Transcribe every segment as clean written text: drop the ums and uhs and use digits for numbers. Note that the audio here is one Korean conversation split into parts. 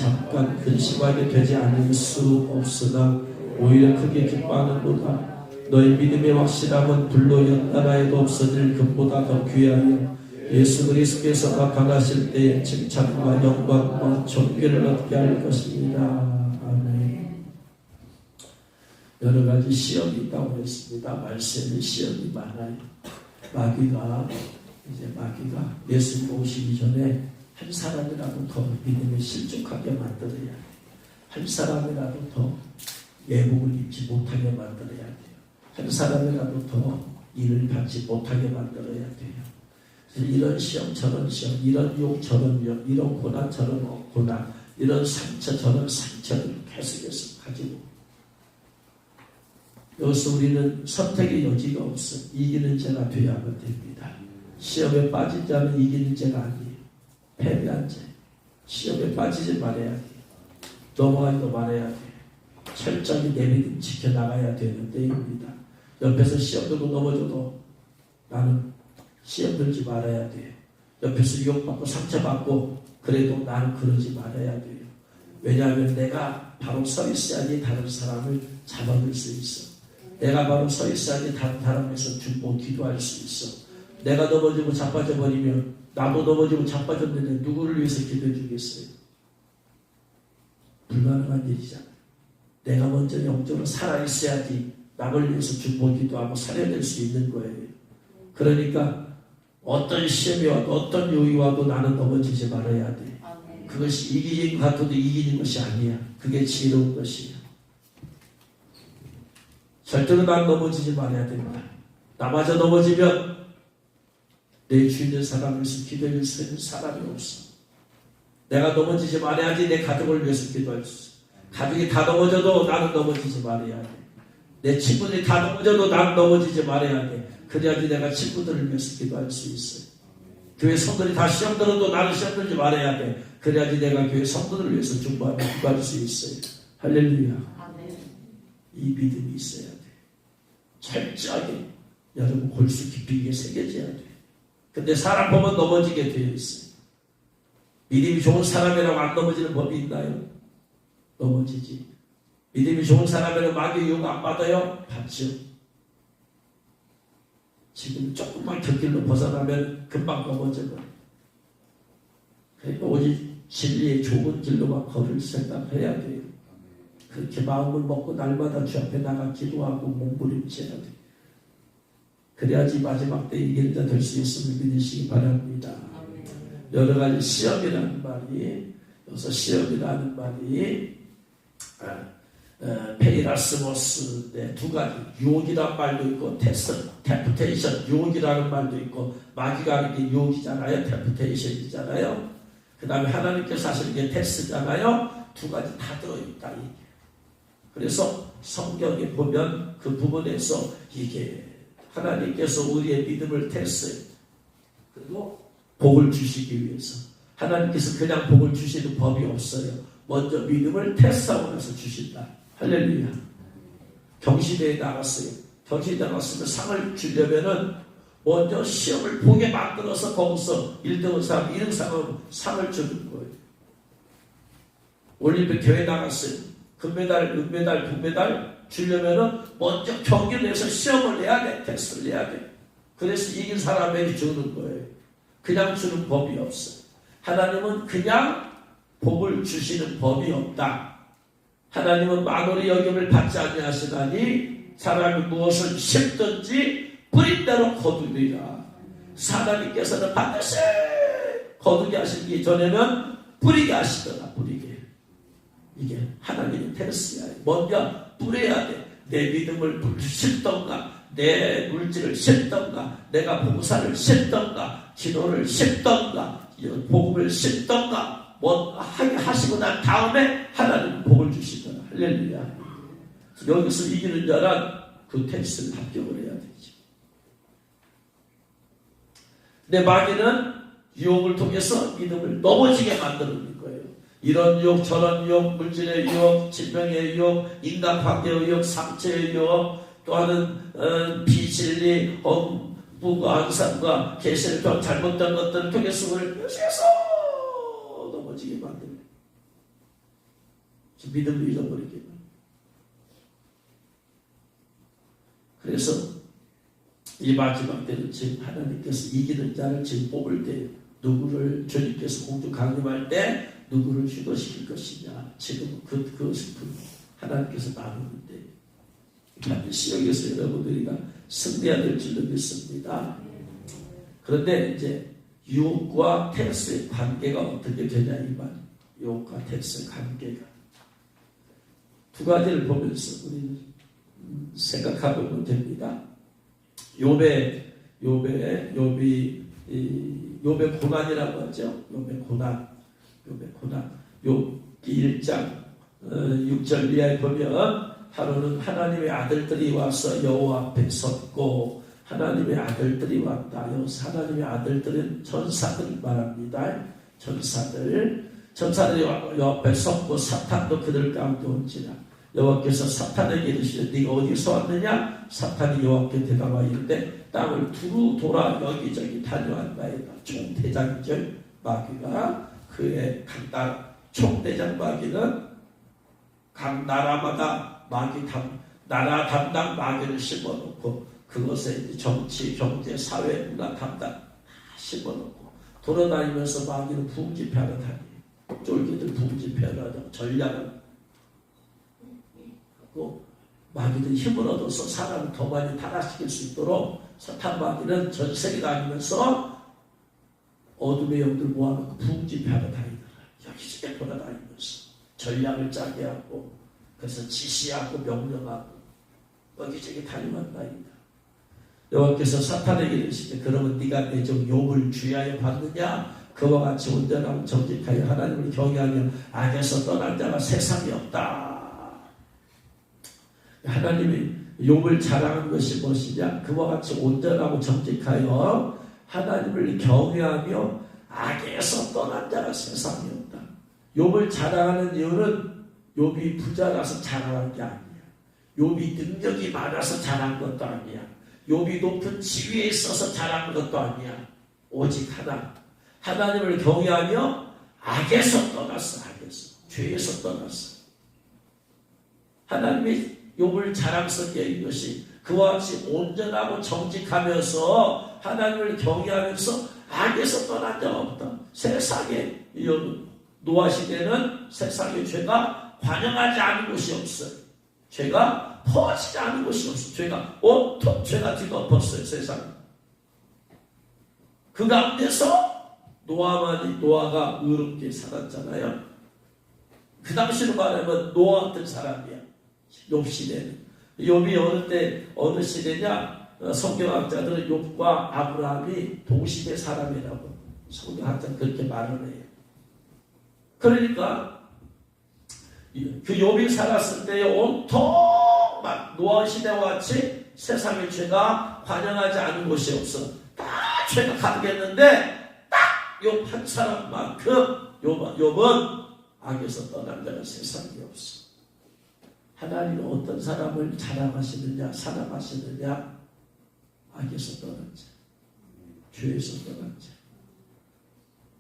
잠깐 근심하게 되지 않을 수 없으나 오히려 크게 기뻐하는도다. 너희 믿음의 확실함은 불로 연단하여도 없어질 금보다 더 귀하여 예수 그리스도께서 나타나실 때에 칭찬과 영광과 존귀를 얻게 할 것입니다. 아멘. 여러 가지 시험이 있다고 했습니다. 말씀의 시험이 많아요. 마귀가 예수님 오시기 전에 한 사람이라도 더 믿음에 실족하게 만들어야 돼요. 한 사람이라도 더 예복을 입지 못하게 만들어야 돼요. 한 사람이라도 더 일을 받지 못하게 만들어야 돼요. 이런 시험 저런 시험, 이런 욕 저런 욕, 이런 고난 저런 고난, 이런 상처 저런 상처를 계속해서 가지고 여기서 우리는 선택의 여지가 없어. 이기는 자가 되어야만 됩니다. 시험에 빠진 자는 이기는 자가 아니에요. 패배한 자. 시험에 빠지지 말아야 돼요. 넘어가지도 말아야 돼요. 철저히 내 믿음 지켜나가야 되는 때입니다. 옆에서 시험 들고 넘어져도 나는 시험 들지 말아야 돼요. 옆에서 유혹받고 상처받고 그래도 나는 그러지 말아야 돼요. 왜냐하면 내가 바로 서 있어야지 다른 사람을 잡아줄 수 있어. 내가 바로 서 있어야지 다른 사람에서 중보 기도할 수 있어. 내가 넘어지고 자빠져 버리면 나도 넘어지고 자빠졌는데 누구를 위해서 기도해 주겠어요? 불가능한 일이잖아. 내가 먼저 영적으로 살아있어야지 남을 위해서 중보 기도하고 살려낼 수 있는 거예요. 그러니까 어떤 시험이 와도 어떤 요인이 와도 나는 넘어지지 말아야 돼. 그것이 이기는 것 같아도 이기는 것이 아니야. 그게 지혜로운 것이야. 절대로 난 넘어지지 말아야 된다. 나마저 넘어지면 내 주위 있는 사람에서 기도해 줄 사람이 없어. 내가 넘어지지 말아야지 내 가족을 위해서 기도할 수 있어. 가족이 다 넘어져도 나는 넘어지지 말아야 돼. 내 친구들이 다 넘어져도 나는 넘어지지 말아야 돼. 그래야지 내가 친구들을 위해서 기도할 수 있어요. 교회 성도들이 다 시험 들어도 나는 시험 들지 말아야 돼. 그래야지 내가 교회 성도들을 위해서 중보하며 기도할 수 있어요. 할렐루야. 이 믿음이 있어야 돼. 철저하게 여러분 골수 깊이 이게 새겨져야 돼. 근데 사람 보면 넘어지게 되어 있어요. 믿음이 좋은 사람이라고 안 넘어지는 법이 있나요? 넘어지지. 믿음이 좋은 사람이라고 마귀의 유혹 안 받아요? 받죠. 지금 조금만 곁길로 벗어나면 금방 넘어져요. 그러니까 오직 진리의 좋은 길로만 걸을 생각해야 돼요. 그렇게 마음을 먹고 날마다 주 앞에 나가 기도하고 몸부림쳐야 돼요. 그래야지 마지막 때 이기는 자 될 수 있음을 믿으시기 바랍니다. 여러 가지 시험이라는 말이, 여기서 시험이라는 말이 페이라스모스 두 가지, 유혹이라는 말도 있고 테프테이션, 유혹이라는 말도 있고, 마귀가 하는 게 유혹이잖아요. 테프테이션이잖아요. 그 다음에 하나님께서 하시는 게 테스트잖아요. 두 가지 다 들어있다. 이게. 그래서 성경에 보면 그 부분에서 이게 하나님께서 우리의 믿음을 테스트, 그리고 복을 주시기 위해서, 하나님께서 그냥 복을 주시는 법이 없어요. 먼저 믿음을 테스트하고 나서 주신다. 할렐루야. 경시대에 나갔어요. 경시대에 나갔으면 상을 주려면은 먼저 시험을 보게 만들어서 거기서 1등은 사람, 2등 사람은 상을 주는 거예요. 올림픽 대회 나갔어요. 금메달, 은메달, 금메달 주려면은 먼저 경기를 해서 시험을 내야 돼. 테스트를 내야 돼. 그래서 이긴 사람에게 주는 거예요. 그냥 주는 법이 없어. 하나님은 그냥 복을 주시는 법이 없다. 하나님은 만월의 여김을 받지 아니하시나니 사람이 무엇을 심든지 뿌린 대로 거두리라. 하나님께서는 반드시 거두게 하시기 전에는 뿌리게 하시더라. 뿌리게. 이게 하나님의 테스트야. 먼저 뿌려야 돼. 내 믿음을 심던가, 내 물질을 심던가, 내가 봉사를 심던가, 기도를 심던가, 복음을 심던가, 뭐 하게 하시고 난 다음에 하나님 복을 주시더라. 할렐루야. 여기서 이기는 자란 그 테스트를 합격을 해야 되지. 근데 마귀는 유혹을 통해서 믿음을 넘어지게 만드는 거예요. 이런 유혹, 저런 유혹, 물질의 유혹, 질병의 유혹, 인간관계의 유혹, 상처의 유혹, 또 하는 비진리, 무관상과 계시를 잘못된 것들을 통해서 우리를 묘시해서 넘어지게 만듭니다. 믿음을 잃어버리게. 그래서 이 마지막 때는 지금 하나님께서 이기는 자를 지금 뽑을 때 누구를 주님께서 공중 강림할 때 누구를 휴거시킬 것이냐. 지금 그것을 하나님께서 나누는데 반드시 여기서 여러분들이가 승리해야 될 줄로 믿습니다. 그런데 이제 유혹과 텍스의 관계가 어떻게 되냐 이 말. 유혹과 텍스의 관계가 두 가지를 보면서 우리는 생각하면 됩니다. 욥의 고난이라고 하죠. 욥의 고난. 욥기 1장 6절 이하에 보면 하루는 하나님의 아들들이 와서 여호와 앞에 섰고 하나님의 아들들이 왔다. 여기서 하나님의 아들들은 전사들 말합니다. 전사들이 여호와 앞에 섰고 사탄도 그들 가운데 온지라. 여호와께서 사탄에게 이르시되 네가 어디서 왔느냐? 사탄이 여호와께 대답하여 이르되 땅을 두루 돌아 여기저기 다녀왔나이다. 총대장이죠. 마귀가 그의 총대장 마귀는 각 나라마다 나라 담당 마귀를 심어놓고 그것에 이제 정치, 경제, 사회, 문화 담당 다 심어놓고 돌아다니면서 마귀는 부흥집회하러 다니고 쫄기들 부흥집회하러 하고 전략을 마귀는 힘을 얻어서 사람을 더 많이 타락시킬 수 있도록 사탄 마귀는 전 세계 다니면서 어둠의 영들 모아놓고 부흥집회하러 다니더라. 여기저기 돌아다니면서 전략을 짜게 하고 그래서 지시하고 명령하고 여기저기 다니만다니다. 여호와께서 사탄에게 이르시되 그러면 네가 내 종 욥을 주의하여 봤느냐? 그와 같이 온전하고 정직하여 하나님을 경외하며 악에서 떠난 자가 세상에 없다. 하나님이 욥을 자랑한 것이 무엇이냐? 그와 같이 온전하고 정직하여 하나님을 경외하며 악에서 떠난 자가 세상에 없다. 욥을 자랑하는 이유는 욥이 부자라서 자랑한 게 아니야. 욥이 능력이 많아서 자랑한 것도 아니야. 욥이 높은 지위에 있어서 자랑한 것도 아니야. 오직 하나님을 경외하며 악에서 떠났어. 죄에서 떠났어. 하나님이 욥을 자랑스럽게 여긴 것이 그와 같이 온전하고 정직하면서 하나님을 경외하면서 악에서 떠난 자가 없다. 세상에 노아 시대는 세상에 죄가 관영하지 않은 곳이 없어요. 죄가 퍼지지 않은 곳이 없어요. 죄가 온통 죄가 뒤덮었어요. 세상에. 그 가운데서 노아가 의롭게 살았잖아요. 그 당시로 말하면 노아 같은 사람이야. 욥 시대는. 욥이 어느 시대냐? 성경학자들은 욥과 아브라함이 동시대 사람이라고 성경학자는 그렇게 말을 해요. 그러니까 그 욥이 살았을 때에 온통 막 노아 시대와 같이 세상의 죄가 관영하지 않은 곳이 없어. 다 죄가 가득했는데 딱 욥 한 사람만큼 욥은 악에서 떠난 자가 세상에 없어. 하나님은 어떤 사람을 자랑하시느냐, 사랑하시느냐? 악에서 떠난 자, 죄에서 떠난 자.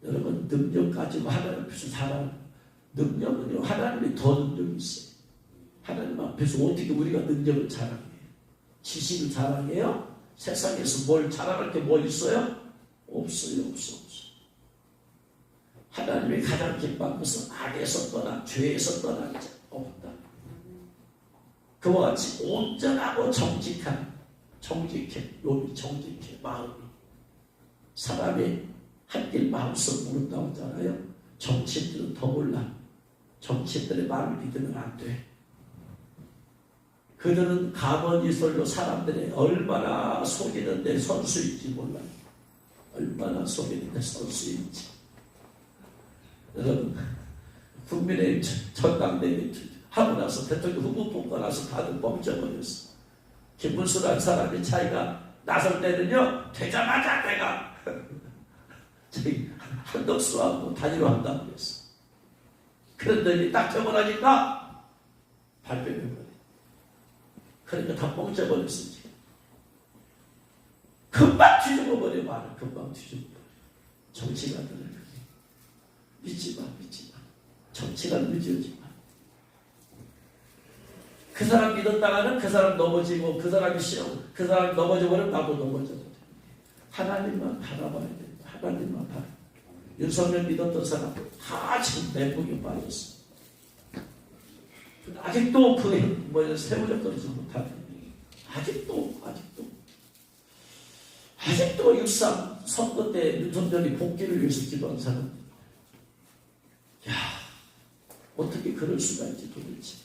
여러분 능력 가지고 하나님 앞에서 살아요. 능력은요, 하나님이 더 능력이 있어요. 하나님 앞에서 어떻게 우리가 능력을 자랑해요? 지식을 자랑해요? 세상에서 뭘 자랑할 게 뭐 있어요? 없어요. 하나님이 가장 기뻐한 것은 악에서 떠난, 죄에서 떠난 자 없다. 그와 같이 온전하고 정직해. 욥이 정직해. 마음이. 사람이 한길 마음속 모른다고 하잖아요. 정치인들은 더 몰라. 정치인들의 말을 믿으면 안 돼. 그들은 가만히설로 사람들이 얼마나 속이는데 선수인지 몰라. 얼마나 속이는데 선수인지. 여러분, 국민의 전당대회 하고 나서 대통령 후보 뽑고 나서 다들 멈춰버렸어. 김문수라는 사람이 자기가 나설 때는요, 되자마자 내가 저기 한덕수하고 단일화 한다고 그랬어. 그런데 딱 되고나니까 발표해버려. 그러니까 다 멈춰버렸어. 지금. 금방 뒤집어버려. 말을 금방 뒤집어버려. 정치가들을 믿지 마. 정치가 늦어지 마. 그 사람 믿었다가는 그 사람 넘어지고 그 사람이 싫어. 그 사람 넘어져버리면 나도 넘어져도 돼. 하나님만 바라봐야 돼. 하나님만 바라. 윤석열 믿었던 사람 다 지금 멘붕에 빠졌어. 아직도 그 세우적거리지 못하네. 아직도 6.3 선거 때 윤석열이 복귀를 위해서 기도한 사람들. 야, 어떻게 그럴 수가 있지 도대체.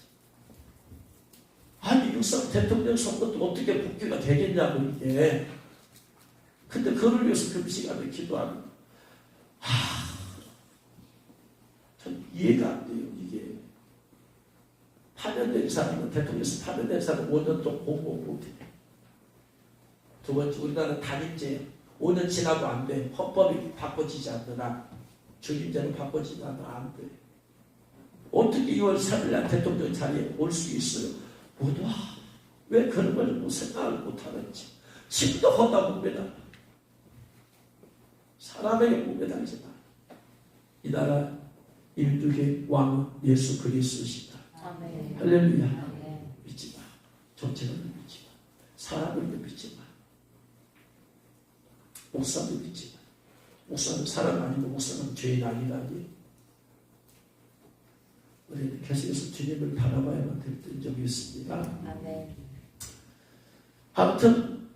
아니 6.3 대통령 선거도 어떻게 복귀가 되겠냐고 이게. 근데 그를 위해서 금식하며 기도하는. 전 이해가 안 돼요 이게. 파면된 사람은 대통령에서 파면된 사람은 5년 동안 공부 못해. 두 번째, 우리나라는 단임제 5년 지나도 안 돼. 헌법이 바꿔지지 않느라 중임제로 바꿔지지 않느라 안 돼. 어떻게 2월 3일날 대통령 자리에 올 수 있어요? 모두 왜 그런 걸 못 생각을 못하는지. 지금도 허다 못 매달라. 사람에게 못 매달리지 마. 이 나라 인류의 왕은 예수 그리스도시다. 할렐루야. 믿지 마. 정책을 믿지 마. 사람을 믿지 마. 목사도 믿지 마. 목사는 사람 아니고 목사는 죄인 아니라니. 우리는 계속해서 주님을 바라봐야만 될 적이 있습니다. 아무튼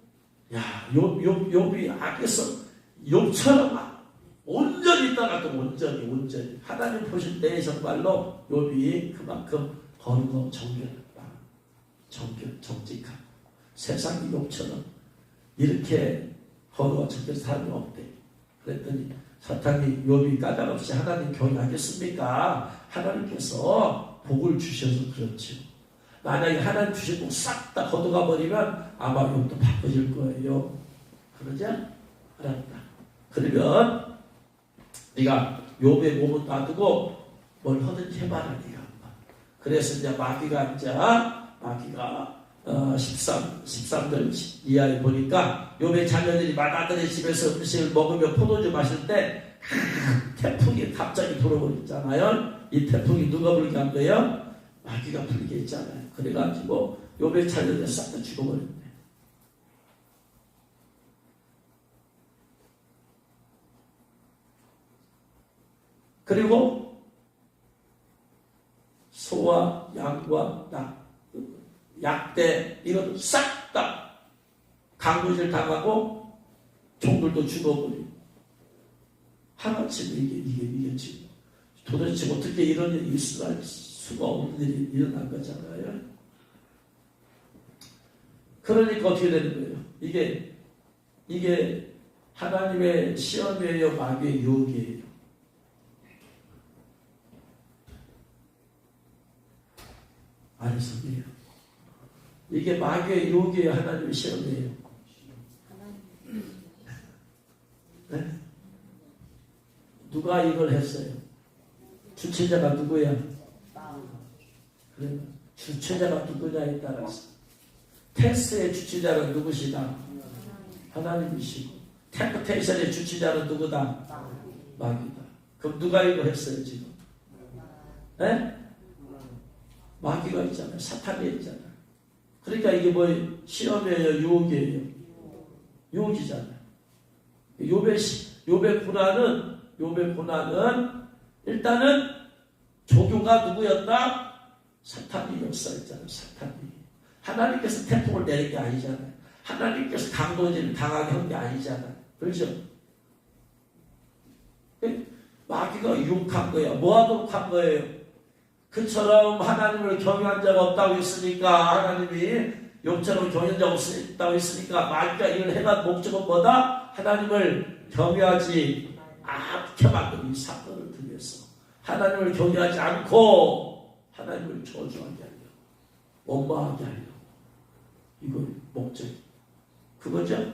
욥이 악에서 욥처럼 온전히 떠났던 온전히 하나님 보실 때 정말로 욥이 그만큼 거룩하고 정결했다. 정직하고 세상이 욥처럼 이렇게 거룩하고 정결한 사람이 없대. 그랬더니 사탄이 욥이 까닭없이 하나님 경외하겠습니까? 하나님께서 복을 주셔서 그렇죠. 만약에 하나님 주신 복 싹 다 걷어가 버리면 아마 욥도 바빠질 거예요. 그러지 않았다. 그러면 네가 욥의 몸을 놔두고 뭘 하든지 해봐라 네가. 그래서 이제 마귀가 13절 이하에 보니까 욥의 자녀들이 맏아들의 집에서 음식을 먹으며 포도주 마실 때 태풍이 갑자기 불어버렸잖아요. 이 태풍이 누가 불게 한 거예요? 마귀가 불게 했잖아요. 그래가지고 욥의 자녀들이 싹 다 죽어버렸네. 그리고 소와 양과 약대 이것도 싹 다 강도질 당하고 종들도 죽어버리고 하나쯤에 이게 지금 도대체 어떻게 이런 일이 있을 수가 없는 일이 일어난 거잖아요. 그러니까 어떻게 되는 거예요? 이게 하나님의 시험이에요, 마귀의 유혹이에요. 아니서요. 이게 마귀의 유혹이에요, 하나님의 시험이에요. 네? 누가 이걸 했어요? 주체자가 누구야? 그래. 주체자가 누구냐에 따라서 테스트의 주체자는 누구시다? 하나님이시고 템프테이션의 주체자는 누구다? 마귀다. 그럼 누가 이거 했어요 지금? 네? 마귀가 있잖아요. 사탄이 있잖아요. 그러니까 이게 뭐 시험이에요? 유혹이에요? 유혹이잖아요. 욥의 고난은 일단은 조교가 누구였다? 사탄이 역사했잖아요. 사탄이. 하나님께서 태풍을 내린 게 아니잖아요. 하나님께서 강도질을 당하게 한 게 아니잖아요. 그렇죠? 마귀가 유혹한 거야. 뭐하도록 한 거예요? 그처럼 하나님을 경외한 자가 없다고 했으니까, 하나님이 욥처럼 경외한 자가 없다고 했으니까 마귀가 이걸 해간 목적은 뭐다? 하나님을 경외하지 않게 만든 이 사건을 통해서 하나님을 경외하지 않고 하나님을 저주하게 하려고, 원망하게 하려고. 이거 목적이 그거죠.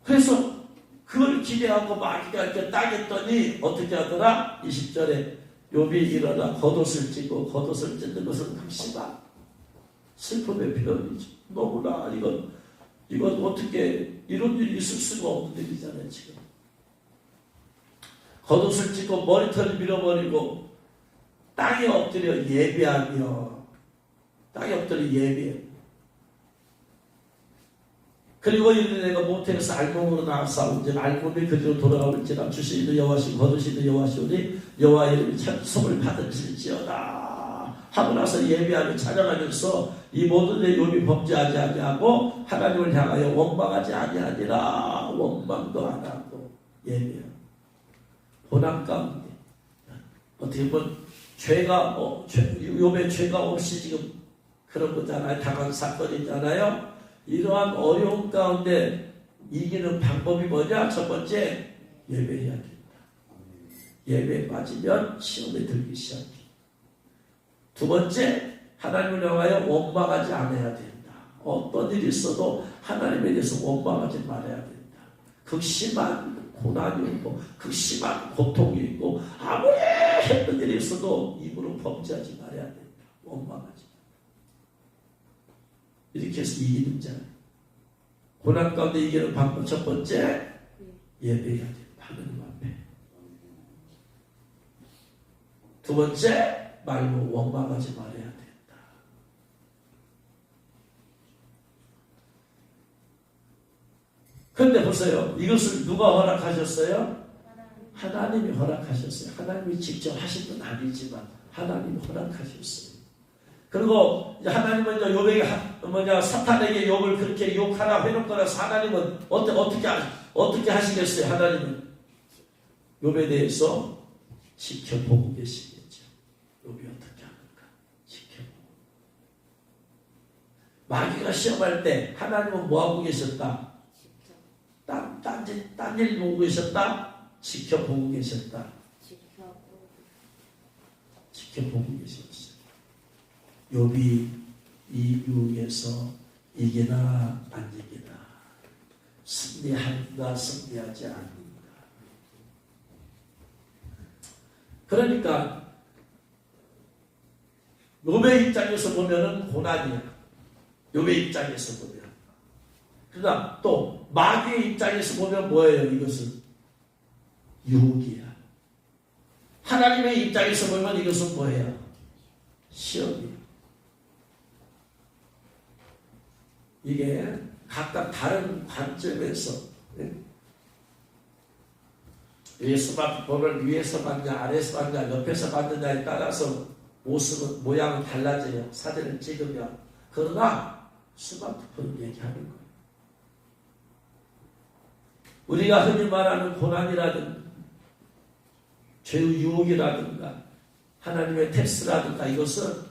그래서 그걸 기대하고 마귀가 이렇게 따겠더니 어떻게 하더라? 20절에 욥이 일어나 겉옷을 찢고, 겉옷을 찢는 것은 극심한 슬픔의 표현이죠. 너무나 이건 어떻게 이런 일이 있을 수가 없는 일이잖아요. 지금 겉옷을 찢고 머리털을 밀어버리고 땅에 엎드려 예배하며 땅에 엎드려 예배해. 그리고 이르되 내가 모태에서 알몸으로 나왔사온즉 알몸이 그대로 돌아올지라 주시는 여호와시고 거두시는 여호와시오니 여호와 이름이 찬송을 받으실지어다 하고 나서 예배하며 찬양하면서 이 모든 내 욥이 범죄하지 아니하고 하나님을 향하여 원망하지 아니하니라. 원망도 안 하고 예배하고 고난 가운데 어떻게 보면 죄가 욥의 죄가 없이 지금 그런 거잖아요. 당한 사건이잖아요. 이러한 어려운 가운데 이기는 방법이 뭐냐? 첫 번째, 예배해야 된다. 예배에 빠지면 시험에 들기 시작해. 두 번째, 하나님을 향하여 원망하지 않아야 된다. 어떤 일이 있어도 하나님에 대해서 원망하지 말아야 된다. 극심한 고난이 있고 극심한 고통이 있고 아무리 했던 일이 있어도 입으로 범죄하지 말아야 된다. 원망하지. 이렇게 해서 이기는 자. 고난 가운데 이기는 방법 첫 번째, 예배해야 된다. 하나님 앞에. 두 번째, 말로 원망하지 말아야 된다. 그런데 보세요. 이것을 누가 허락하셨어요? 하나님이 허락하셨어요. 하나님이 직접 하신 건 아니지만 하나님이 허락하셨어요. 그리고 하나님은 욥에게 사탄에게 욥을 그렇게 욕하라 해놓고나서 하나님은 어떻게 하시겠어요? 하나님은 욥에 대해서 지켜보고 계시겠죠. 욥이 어떻게 하는가 지켜보고. 마귀가 시험할 때 하나님은 뭐하고 계셨다? 딴 일 보고 계셨다? 지켜보고 계셨다. 지켜보고 계셨어요. 욥이 이 유혹에서 이기나 안 이기나, 승리하는가 승리하지 않는가. 그러니까 욥의 입장에서 보면은 고난이야. 욥의 입장에서 보면. 그러나 또 마귀의 입장에서 보면 뭐예요? 이것은 유혹이야. 하나님의 입장에서 보면 이것은 뭐예요? 시험이야. 이게 각각 다른 관점에서 스마트폰을 위에서 봤냐 아래에서 봤냐 옆에서 봤느냐에 따라서 옷은 모양은 달라져요. 사진을 찍으면. 그러나 스마트폰을 얘기하는 거예요. 우리가 흔히 말하는 고난이라든가 죄의 유혹이라든가 하나님의 테스트라든가 이것은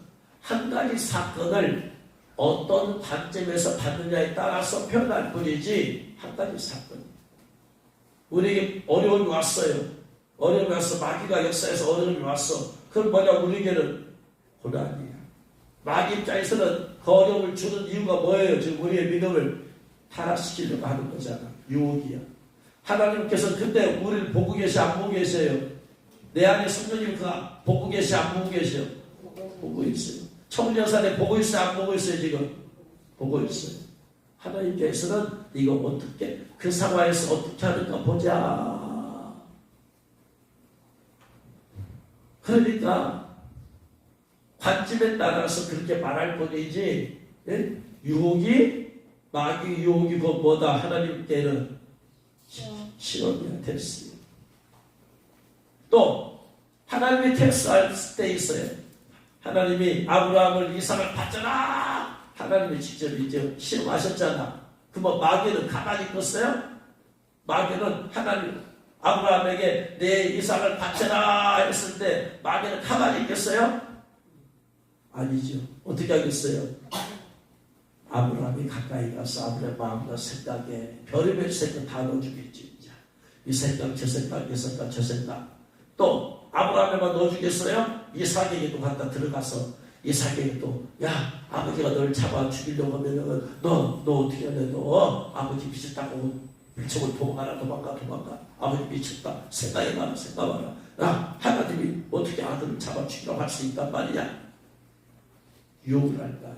한 가지 사건을 어떤 관점에서 받느냐에 따라서 표현할 뿐이지 한 가지 사건. 우리에게 어려움이 왔어요. 어려움이 왔어. 마귀가 역사에서 어려움이 왔어. 그럼 뭐냐? 우리에게는 고난이야. 마귀 입장에서는 그 어려움을 주는 이유가 뭐예요? 지금 우리의 믿음을 타락시키려고 하는 거잖아. 유혹이야. 하나님께서 근데 우리를 보고 계셔? 안 보고 계세요? 내 안에 성령님 보고 계셔? 안 보고 계셔? 보고 있어요. 청년산에 보고 있어요? 안 보고 있어요? 지금? 보고 있어요. 하나님께서는 이거 어떻게 그 상황에서 어떻게 하는가 보자. 그러니까 관점에 따라서 그렇게 말할 뿐이지 유혹이 마귀 유혹이 그 뭐다 하나님께는 시험이야 됐어요. 또 하나님이 테스트할 때 있어요. 하나님이 아브라함을 이삭을 받잖아. 하나님이 직접 이제 시험하셨잖아. 그럼 마귀는 가만히 있겠어요? 마귀는 하나님 아브라함에게 내 이삭을 바쳐라 했을 때 마귀는 가만히 있겠어요? 아니죠. 어떻게 하겠어요? 아브라함이 가까이 가서 아브라함 마음과 생각에 별의별 생각 다 넣어주겠지. 이 생각, 저 생각, 이 생각, 저 생각. 또 아브라함에만 넣어주겠어요? 이삭에게도 갖다 들어가서 이삭에게도 야 아버지가 널 잡아 죽이려고 하면은 너 어떻게 하냐 너 아버지 미쳤다고 미쳤고 도망가 아버지 미쳤다 생각해봐라 야 하나님이 어떻게 아들을 잡아 죽이려고 할 수 있단 말이야. 유혹을 한다.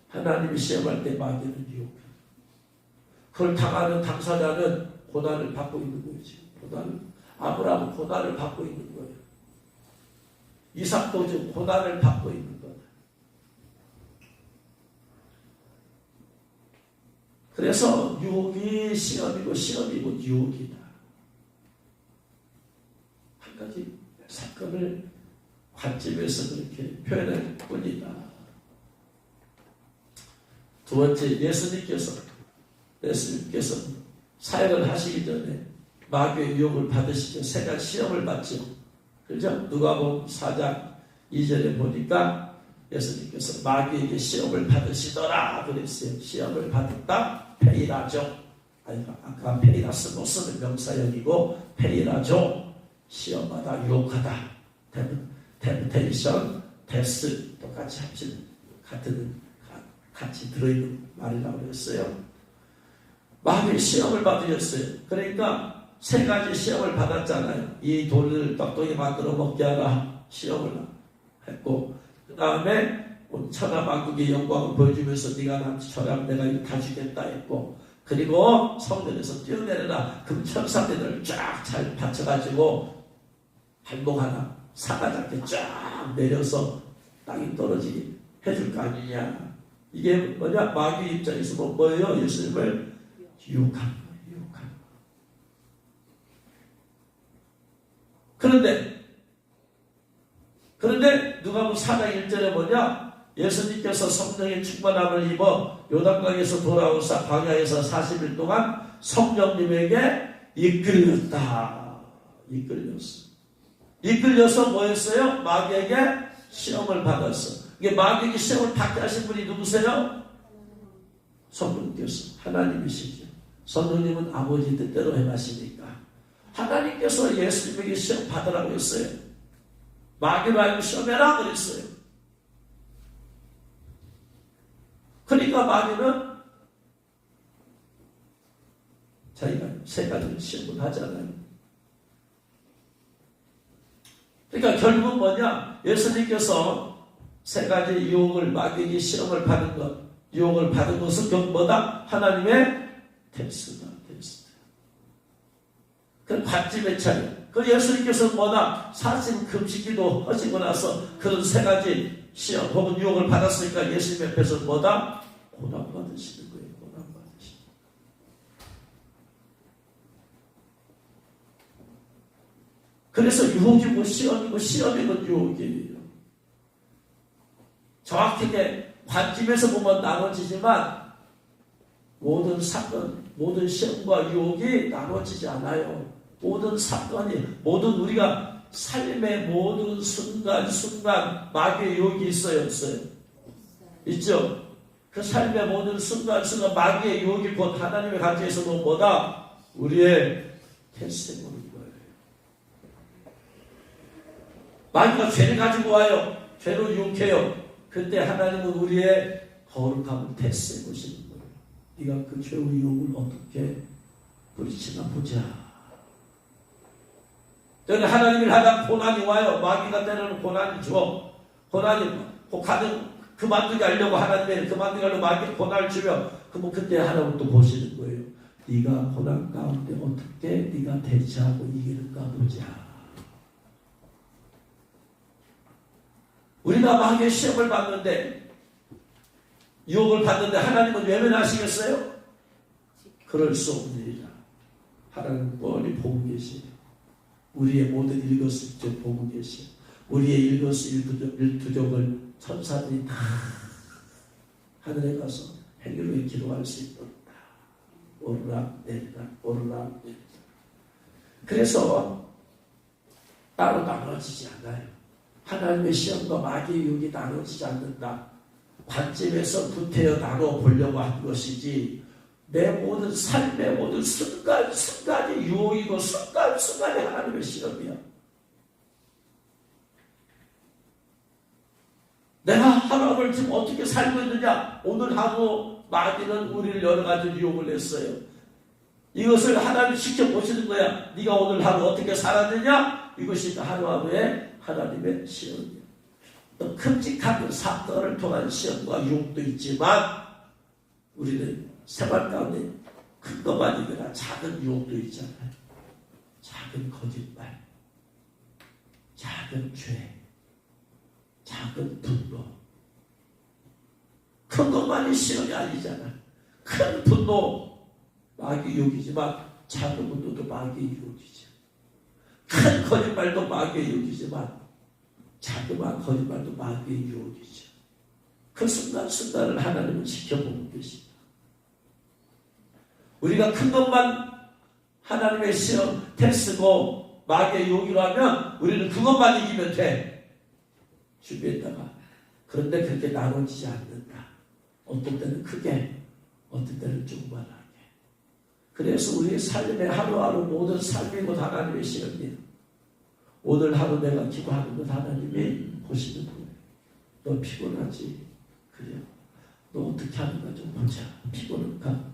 하나님이 시험할 때 마귀는 유혹. 그걸 당하는 당사자는 고난을 받고 있는 거지. 아브라함은 고난을 받고 있는 거예요. 이삭도 지금 고난을 받고 있는 거다. 그래서 유혹이 시험이고 시험이고 유혹이다. 한 가지 사건을 관점에서 그렇게 표현할 뿐이다. 두 번째, 예수님께서 사역을 하시기 전에 마귀의 유혹을 받으시죠. 세 가지 시험을 받죠. 그렇죠? 누가복음 4장 2절에 보니까 예수님께서 마귀에게 시험을 받으시더라 그랬어요. 시험을 받았다? 페이라죠. 아까 페이라스 못쓰는 명사형이고 페이라죠. 시험하다, 유혹하다. 템테이션, 테스트 똑같이 합치는 같이 들어있는 말이라고 그랬어요. 마귀의 시험을 받으셨어요. 그러니까 세 가지 시험을 받았잖아요. 이 돌을 떡덩이 만들어 먹게 하라 시험을 했고, 그 다음에 천하만국의 영광을 보여주면서 네가 난 저랑 내가 이거 다 주겠다 했고, 그리고 성전에서 뛰어내려라 금천사대들을 쫙 잘 받쳐가지고 발목 하나 사가지 않게 쫙 내려서 땅이 떨어지게 해줄 거 아니냐. 이게 뭐냐? 마귀 입장에서 뭐예요? 예수님을 유혹한 거예요. 유혹한 거. 그런데 누가복음 4장 1절에 뭐냐? 예수님께서 성령의 충만함을 입어 요단강에서 돌아오사 광야에서 40일 동안 성령님에게 이끌렸다. 이끌려서 뭐 했어요? 마귀에게 시험을 받았어. 이게 마귀에게 시험을 받게 하신 분이 누구세요? 성령님께서. 하나님이시죠. 성령님은 아버지 뜻대로 행하시니까 하나님께서 예수님에게 시험 받으라고 했어요. 마귀로 알고 시험해라 그랬어요. 그러니까 마귀는 자기가 세 가지 시험을 하잖아요. 그러니까 결국 뭐냐? 예수님께서 세 가지 유혹을, 마귀에게 시험을 받은 것, 유혹을 받은 것은 결국 뭐다? 하나님의 테스트다. 테스트. 그 관점의 차이. 그 예수님께서 뭐다? 40 금식기도 하시고 나서 그런 세 가지 시험 혹은 유혹을 받았으니까 예수님 앞에서 뭐다? 고난받으시는 거예요. 고난받으시는 거예요. 그래서 유혹이고 시험이고 시험이고 유혹이에요. 정확하게 관점에서 보면 나눠지지만 모든 사건, 모든 시험과 유혹이 나눠지지 않아요. 모든 사건이, 모든 우리가 삶의 모든 순간순간 마귀의 유혹이 있어요, 없어요? 있죠? 그 삶의 모든 순간순간 마귀의 유혹이 곧 하나님의 관점에서도 뭐다? 우리의 테스트에 보는 거예요. 마귀가 죄를 가지고 와요. 죄로 유혹해요. 그때 하나님은 우리의 거룩함을 테스트해 보시는 거예요. 네가 그 죄의 유혹을 어떻게 부딪히나 보자. 저는 하나님을 하다 고난이 와요. 마귀가 때로는 고난이 줘. 고난이 가든 그만두게 하려고 하나님의 그만두게 하려고 마귀 고난을 주면 그럼 그때 하나님 또 보시는 거예요. 네가 고난 가운데 어떻게 네가 대처하고 이기는가 보자. 우리가 마귀의 시험을 받는데 유혹을 받는데 하나님은 외면하시겠어요? 그럴 수 없는 일이라. 하나님은 뻔히 보고 계시요. 우리의 모든 일거수일투족 보고 계시요. 우리의 일거수일투족을 천사들이 다 하늘에 가서 행위로 기도할 수 있도록 다 오르락 내리락 오르락 내리락. 그래서 따로 나눠지지 않아요. 하나님의 시험과 마귀의 유혹이 나눠지지 않는다. 관점에서 구태여 나눠 보려고 한 것이지 내 모든 삶의 모든 순간이 유혹이고 순간이 하나님의 시험이야. 내가 하루를 지금 어떻게 살고 있느냐? 오늘 하루 마귀는 우리를 여러 가지 유혹을 했어요. 이것을 하나님 지켜보시는 거야. 네가 오늘 하루 어떻게 살았느냐? 이것이 하루하루의 하나님의 시험이야. 또 큼직한 사건을 통한 시험과 유혹도 있지만 우리는 생활 가운데 큰 것만 아니라 작은 유혹도 있잖아요. 작은 거짓말, 작은 죄, 작은 분노. 큰 것만이 시험이 아니잖아. 큰 분노 마귀의 유혹이지만 작은 분노도 마귀의 유혹이죠. 큰 거짓말도 마귀의 유혹이지만 자그마한 거짓말도 마귀의 유혹이죠. 그 순간순간을 하나님은 지켜보고 계십니다. 우리가 큰 것만 하나님의 시험 테스트고 마귀의 유혹이라 하면 우리는 그것만 이기면 돼. 주변에다가. 그런데 그렇게 나눠지지 않는다. 어떤 때는 크게, 어떤 때는 조그만하게. 그래서 우리의 삶의 하루하루 모든 삶이 곧 하나님의 시험이에요. 오늘 하루 내가 기도하는 것 하나님이 보시는 거예요. 너 피곤하지? 그래요. 너 어떻게 하는가 좀 보자. 피곤한가?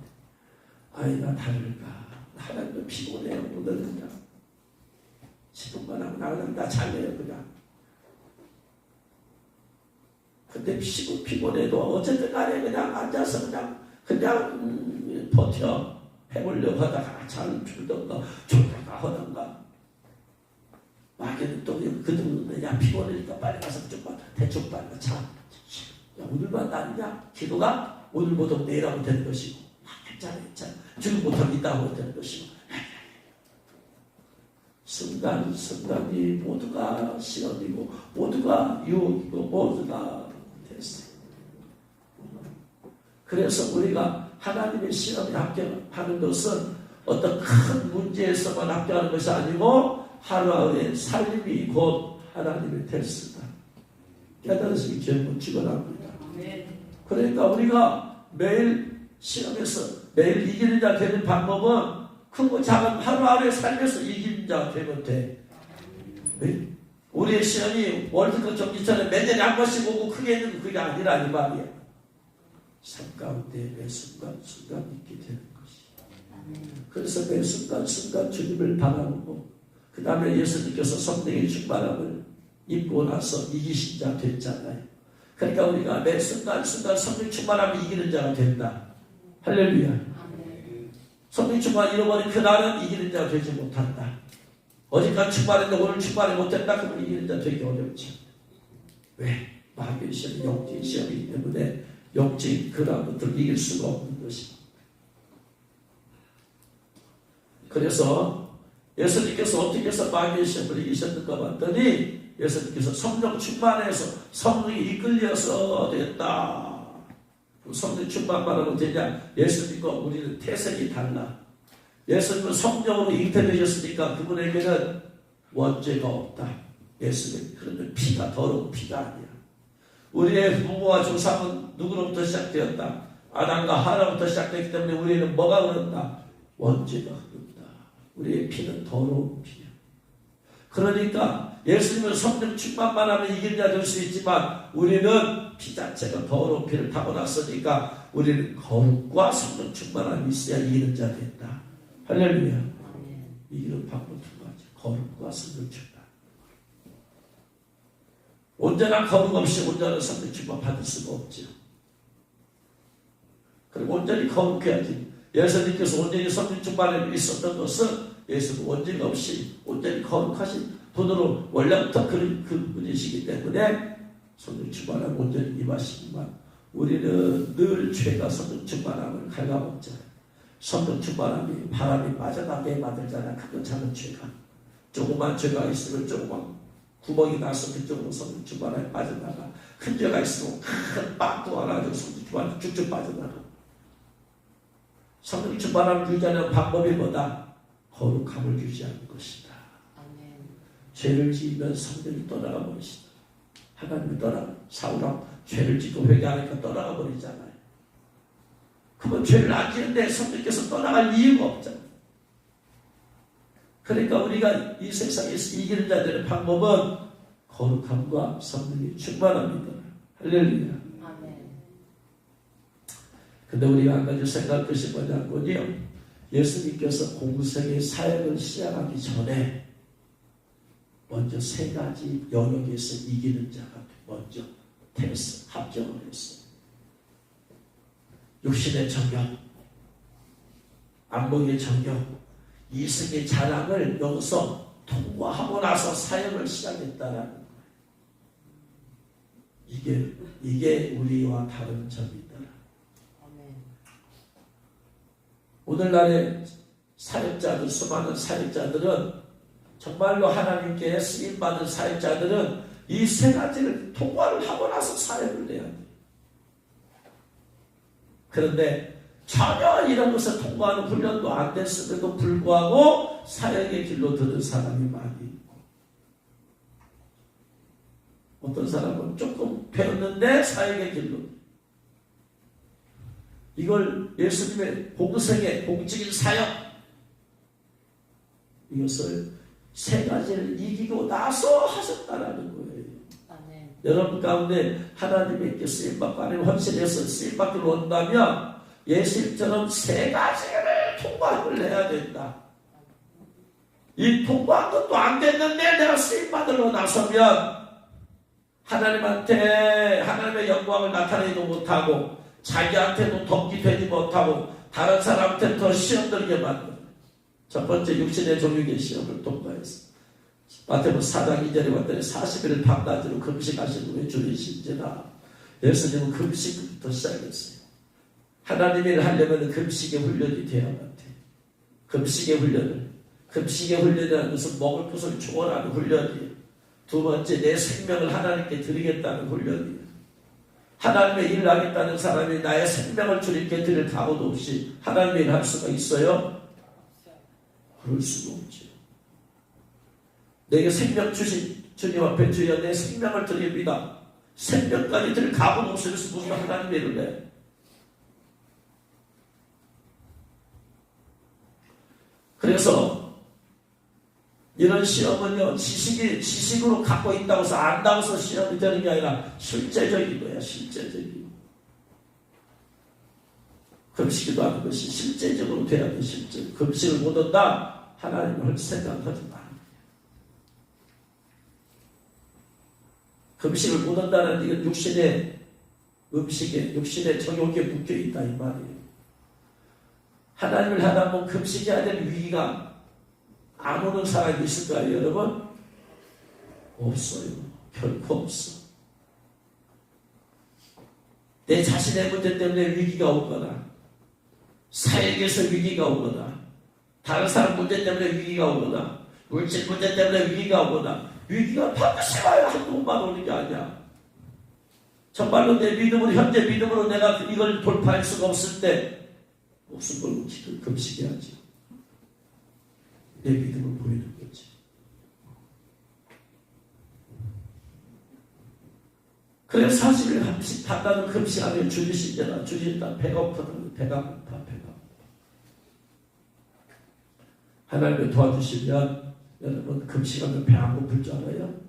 아이가 다를까? 하나님도 피곤해요. 오늘은 그냥 시동만 하고 나가면 나 잘래요 그냥. 근데 피곤해도 어쨌든 간에 그냥 앉아서 그냥 버텨. 해보려고 하다가 잘 줄던가 졸다가 하던가. 마귀는 또 그들은 야 피곤하니까 빨리 가서 좀만 대충 빨리 자. 야 오늘만 나느냐? 기도가 오늘보다 내일하면 되는 것이고 괜찮아. 지금 못하면 이따 하면 되는 것이고 순간이 모두가 시험이고 모두가 유혹이고 모두가 됐어요. 그래서 우리가 하나님의 시험에 합격하는 것은 어떤 큰 문제에서만 합격하는 것이 아니고 하루하루의 삶이 곧 하나님의 테스트다. 깨달으시기 기회는 축원합니다. 그러니까 우리가 매일 시험에서 매일 이기는 자 되는 방법은 크고 작은 하루하루의 삶에서 이기는 자가 되면 돼. 네? 우리의 시험이 월드컵 경기처럼 매년에 한 번씩 오고 크게 있는 그게 아니라 이 말이야. 삶 가운데 매 순간순간 있게 되는 것이. 그래서 매 순간순간 주님을 바라보고 그 다음에 예수님께서 성령의 충만함을 입고 나서 이기신 자 됐잖아요. 그러니까 우리가 매 순간순간 성령 충만함을 이기는 자가 된다. 할렐루야. 성령 충만 잃어버린 그날은 이기는 자가 되지 못한다. 어제까지 충만했는데 오늘 충만이 못했다. 그러면 이기는 자 되기 어렵지. 왜? 마귀의 시험이 영적인 시험이기 때문에 영적인 그런 것들을 이길 수가 없는 것입니다. 그래서 예수님께서 어떻게 해서 마귀의 시험을 이기셨는가 봤더니 예수님께서 성령 충만해서 성령이 이끌려서 됐다. 성령 충만만 하면 되냐? 예수님과 우리는 태생이 달라. 예수님은 성령으로 잉태되셨으니까 그분에게는 원죄가 없다. 예수님 그러면 피가 더러운 피가 아니야. 우리의 부모와 조상은 누구로부터 시작되었다? 아담과 하나부터 시작되기 때문에 우리는 뭐가 흐른다? 원죄가 흐른다. 우리의 피는 더러운 피야. 그러니까 예수님은 성령 충만만 하면 이기는 자 될 수 있지만 우리는 피 자체가 더러운 피를 타고났으니까 우리는 거룩과 성령 충만함이 있어야 이기는 자 된다. 할렐루야. 이기는 방법 두 가지. 거룩과 성령 충만. 온전한 거룩 없이 온전한 성령 충만 받을 수가 없죠. 그리고 온전히 거룩해야지. 예수님께서 온전히 성령 충만에 있었던 것은 예수는 원죄 없이 온전히 거룩하신 분으로 원래부터 그런 분이시기 때문에 성령 충만함 온전히 임하시지만 우리는 늘 죄가 성령 충만함을 갉아먹잖아요. 성령 충만함이 바람이 빠져나게 만들잖아요. 큰 작은 죄가. 조그만 죄가 있으면 조그만 구멍이 나서 그쪽으로 성령 충만함이 빠져나가. 큰 죄가 있으면 큰 빵도 하나가지고 성령 충만함이 쭉쭉 빠져나가. 성령 충만함을 유지하는 방법이 뭐다? 거룩함을 유지하는 것이다. 아멘. 죄를 지으면 성령이 떠나가 버리시다. 하나님이 떠나가. 사울왕 죄를 짓고 회개하니까 떠나가 버리잖아요. 그건 죄를 안 지는데 성령께서 떠나갈 이유가 없잖아요. 그러니까 우리가 이 세상에서 이기는 자 되는 방법은 거룩함과 성령이 충만합니다. 할렐루야. 아멘. 근데 우리가 한 가지 생각할 것이 뭐냐면요. 예수님께서 공생의 사역을 시작하기 전에 먼저 세 가지 영역에서 이기는 자가 먼저 테스트 합격을 했어요. 육신의 정욕, 안목의 정욕, 이승의 자랑을 여기서 통과하고 나서 사역을 시작했다라는 거예요. 이게 우리와 다른 점이다. 오늘날의 사역자들, 수많은 사역자들은 정말로 하나님께 쓰임받은 사역자들은 이 세 가지를 통과를 하고 나서 사역을 해야 돼요. 그런데 전혀 이런 것을 통과하는 훈련도 안 됐음에도 불구하고 사역의 길로 드는 사람이 많이 있고, 어떤 사람은 조금 배웠는데 사역의 길로, 이걸 예수님의 공생의 공적인 사역, 이것을 세 가지를 이기고 나서 하셨다라는 거예요. 아멘. 여러분 가운데 하나님께 쓰임받고 하나님 헌신해서 쓰임받기로 온다면 예수님처럼 세 가지를 통과를 해야 된다. 이 통과한 것도 안 됐는데 내가 쓰임받으러 나서면 하나님한테 하나님의 영광을 나타내지도 못하고 자기한테도 덕이 되지 못하고 다른 사람한테 더 시험 들게 만든 첫 번째 육신의 종육의 시험을 통과했어. 마태복음 4장 2절에 봤더니 40일 밤낮으로 금식하신 후에 주이신지라. 예수님은 금식부터 시작했어요. 하나님의 일을 하려면 금식의 훈련이 돼야만 돼. 금식의 훈련이라는 것은 먹을 것을 초월하는 훈련이에요. 두 번째, 내 생명을 하나님께 드리겠다는 훈련이에요. 하나님의 일을 하겠다는 사람이 나의 생명을 주님께 드릴 각오도 없이 하나님의 일을 할 수가 있어요? 그럴 수가 없죠. 내게 생명 주신 주님 앞에 주여 내 생명을 드립니다. 생명까지 드릴 각오도 없이 무슨 하나님의 일을 해. 그래서 이런 시험은요, 지식으로 갖고 있다고 해서 안다고 해서 시험이 되는 게 아니라 실제적인 거야, 실제적인. 금식이도 하는 것이 실제적으로 돼야 돼, 실제. 금식을 못 한다? 하나님을 생각하지 마. 금식을 못 한다는 이건 육신의 음식에, 육신의 정욕에 묶여 있다, 이 말이에요. 하나님을 하다 보면 금식해야 되는 위기가 안 오는 사람이 있을까요, 여러분? 없어요. 결코 없어. 내 자신의 문제 때문에 위기가 오거나, 사역에서 위기가 오거나, 다른 사람 문제 때문에 위기가 오거나, 물질 문제 때문에 위기가 오거나, 위기가 반드시 와야 한 번만 오는 게 아니야. 정말로 내 믿음으로, 현재 믿음으로 내가 이걸 돌파할 수가 없을 때, 목숨 걸고 금식해야지. 내 믿음을 보이는 거지. 그래서 40일 금식, 단단한 금식하면 주님이시잖아. 주님다 배고프다. 배가 고파. 하나님을 도와주시면 여러분 금식하면 배 안 고플 줄 알아요?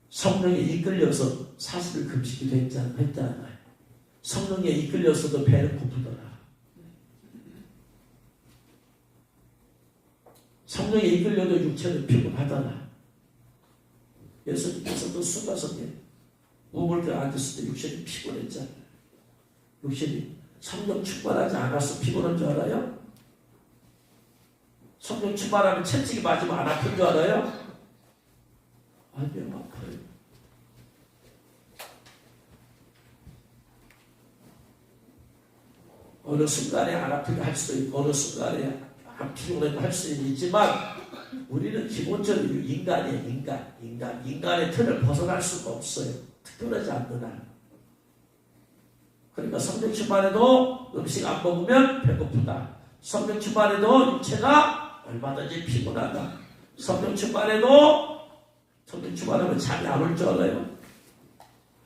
성령에 이끌려서 40일 금식이 했잖아요. 성령에 이끌려서도 배는 고프더라. 성령에 이끌려도 육체는 피곤하더라. 예수님께서도 수가성에 우물가에 앉았을 때 육신이 피곤했잖아요. 육신이 성령 충만하지 않아서 피곤한 줄 알아요? 성령 충만하면 채찍이 맞으면 안 아픈 줄 알아요? 아니요, 아파요. 어느 순간에 안 아프게 할 수도 있고 어느 순간에 안 피곤하게 할 수는 있지만 우리는 기본적으로 인간이에요. 인간의 틀을 벗어날 수가 없어요. 특별하지 않는 한. 그러니까 성령 충만해도 음식 안 먹으면 배고프다. 성령 충만해도 육체가 얼마든지 피곤하다. 성령 충만하면 잠이 안 올 줄 알아요?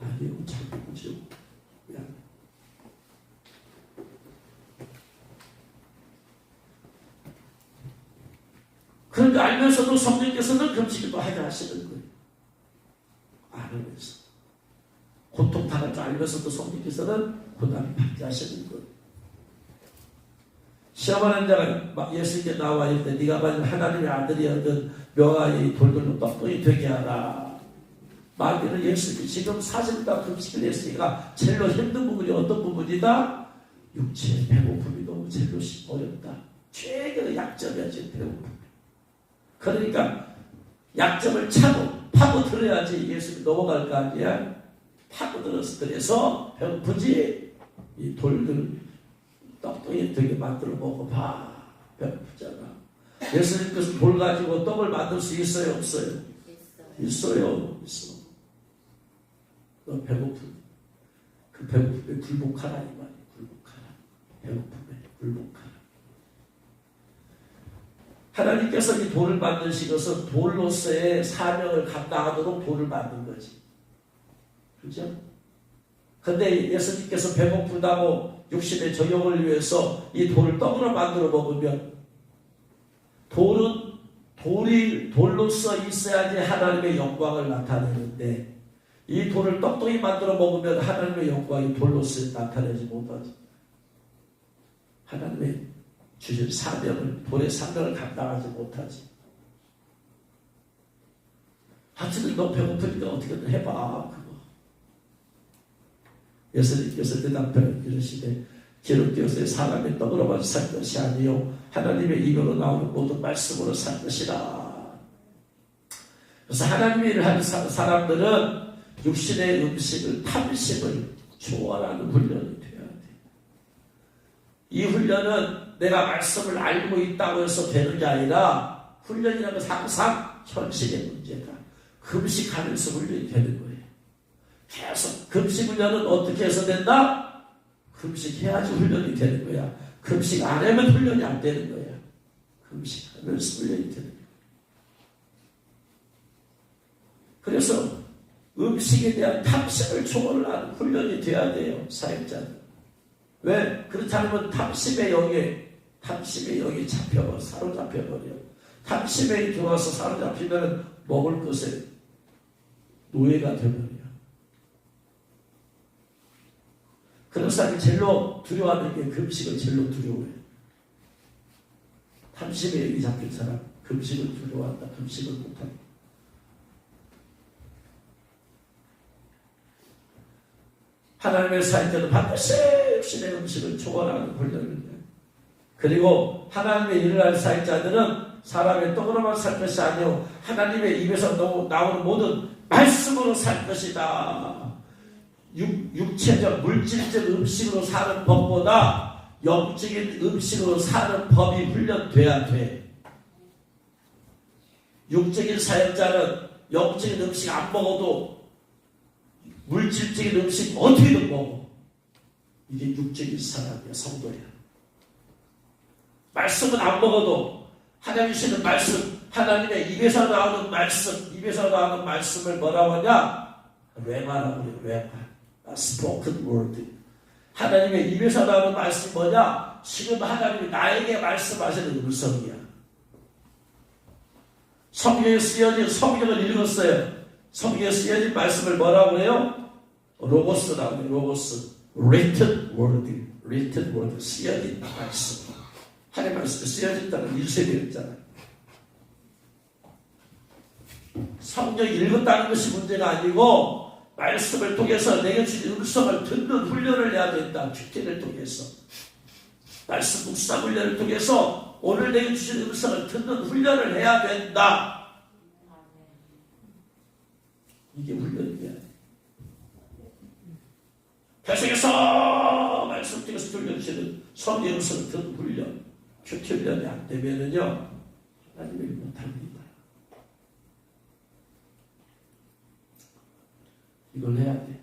아니요, 잠이 오죠. 그런데 알면서도 성령께서는 금식도 하게 하시는 거예요. 알면서. 고통당할 줄 알면서도 성령께서는 고난을 받게 하시는 거예요. 시험하는 자가 예수님께 나와 있을 때 네가 만약 하나님의 아들이었던 명아의 돌들로 떡덩이 되게 하라. 마귀는 예수님이 지금 40일 금식을 했으니까 제일로 힘든 부분이 어떤 부분이다? 육체의 배고픔이 너무 제일로 어렵다. 최근의 약점이야 지금 배고픔. 그러니까 약점을 파고들어야지 예수님이 넘어갈 거 아니야. 파고들어서 그래서 배고프지? 이 돌들 떡떡이 되게 만들어 먹어봐. 배고프잖아. 예수님께서 돌 가지고 떡을 만들 수 있어요? 없어요? 있어요. 있어. 너 배고픈 그 배고픔에 굴복하라 이 말이야. 굴복하라. 배고픔에 굴복하라. 하나님께서 이 돌을 만드시고서 돌로서의 사명을 감당하도록 돌을 만든 거지. 그죠? 근데 예수님께서 배고프다고 육신의 저녁을 위해서 이 돌을 떡으로 만들어 먹으면 돌로서 있어야지 하나님의 영광을 나타내는데 이 돌을 떡떡이 만들어 먹으면 하나님의 영광이 돌로서 나타내지 못하지. 하나님의 주신 사명을, 돌의 사명을 감당하지 못하지. 하여튼 너 배고프니까 어떻게든 해봐. 그거. 예수님께서 대답하여 이르시되 기록되어서 사람의 떡으로만 살 것이 아니요 하나님의 입으로 나오는 모든 말씀으로 살 것이라. 그래서 하나님의 일을 하는 사람들은 육신의 음식을, 탐심을 초월하는 훈련이 돼야 돼. 이 훈련은 내가 말씀을 알고 있다고 해서 되는 게 아니라 훈련이라는 것은 항상 현실의 문제다. 금식하면서 훈련이 되는 거예요. 계속 금식 훈련은 어떻게 해서 된다? 금식해야지 훈련이 되는 거야. 금식 안 하면 훈련이 안 되는 거야. 금식하면서 훈련이 되는 거야. 그래서 음식에 대한 탐심을 초월하는 훈련이 돼야 돼요. 사역자는. 왜? 그렇지 않으면 탐심의 영에 사로잡혀버려. 탐심에 들어와서 사로잡히면 먹을 것에 노예가 되버려. 그런 사람이 제일로 두려워하는 게 금식을 제일로 두려워해. 탐심에 영이 잡힌 사람, 금식을 두려워한다. 금식을 못한다. 하나님의 사역자는 반드시 육신의 음식을 초월하는 훈련을 해요. 그리고 하나님의 일을 할 사역자들은 사람의 떡으로만 살 것이 아니요 하나님의 입에서 나오는 모든 말씀으로 살 것이다. 육체적 물질적 음식으로 사는 법보다 영적인 음식으로 사는 법이 훈련돼야 돼. 육적인 사역자는 영적인 음식 안 먹어도 물질적인 음식 어떻게든 먹어. 이게 육적인 사람이야. 성도야. 말씀은 안 먹어도 하나님 주시는 말씀, 하나님의 입에서 나오는 말씀을 뭐라고 하냐? 레마라고 그래요. 레마. spoken word. 하나님의 입에서 나오는 말씀이 뭐냐? 지금 하나님이 나에게 말씀하시는 음성이야. 성경에 쓰여진 성경을 읽었어요. 성경에 쓰여진 말씀을 뭐라고 해요? 로고스라고 해요. 로고스. written word. 쓰여진 말씀. 하나님 말씀이 쓰여진다는 일세되었잖아요. 성경 읽었다는 것이 문제가 아니고 말씀을 통해서 내게 주신 음성을 듣는 훈련을 해야 된다. 큐티를 통해서. 말씀 묵상 훈련을 통해서 오늘 내게 주신 음성을 듣는 훈련을 해야 된다. 이게 훈련이야. 계속해서 말씀 통해서 들려주시는 성의 음성을 듣는 훈련. 큐티 훈련이 안 되면은요, 하나님을 못합니다. 이걸 해야 돼.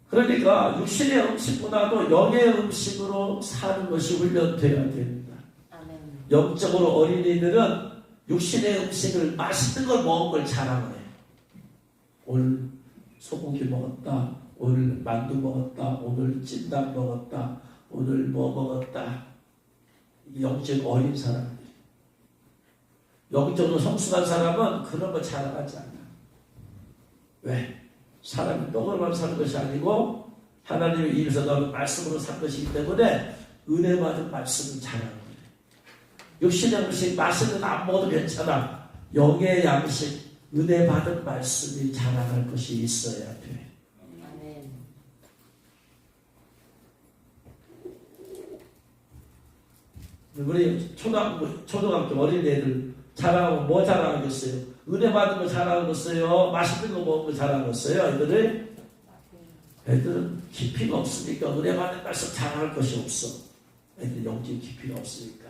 그러니까 육신의 음식보다도 영의 음식으로 사는 것이 훈련되어야 됩니다. 아멘. 영적으로 어린이들은 육신의 음식을 맛있는 걸 먹은 걸 자랑을 해. 오늘 소고기 먹었다. 오늘 만두 먹었다. 오늘 찜닭 먹었다. 오늘 뭐 먹었다. 영적 어린 사람. 영적으로 성숙한 사람은 그런 거 자랑하지 않아. 왜? 사람이 떡으로만 사는 것이 아니고 하나님의 입에서 나오는 말씀으로 산 것이기 때문에 은혜 받은 말씀을 자랑하는 거예요. 육신의 음식 맛있는 안 먹어도 괜찮아. 영의 양식, 은혜 받은 말씀이 자랑할 것이 있어야 돼. 우리 초등학교 어린애들 자랑하면 뭐 자랑하겠어요? 은혜 받은 거 잘하겠어요? 맛있는 거 먹은 거 잘하겠어요? 애들은 깊이가 없으니까 은혜 받는 말씀 잘할 것이 없어. 애들 영적 깊이가 없으니까.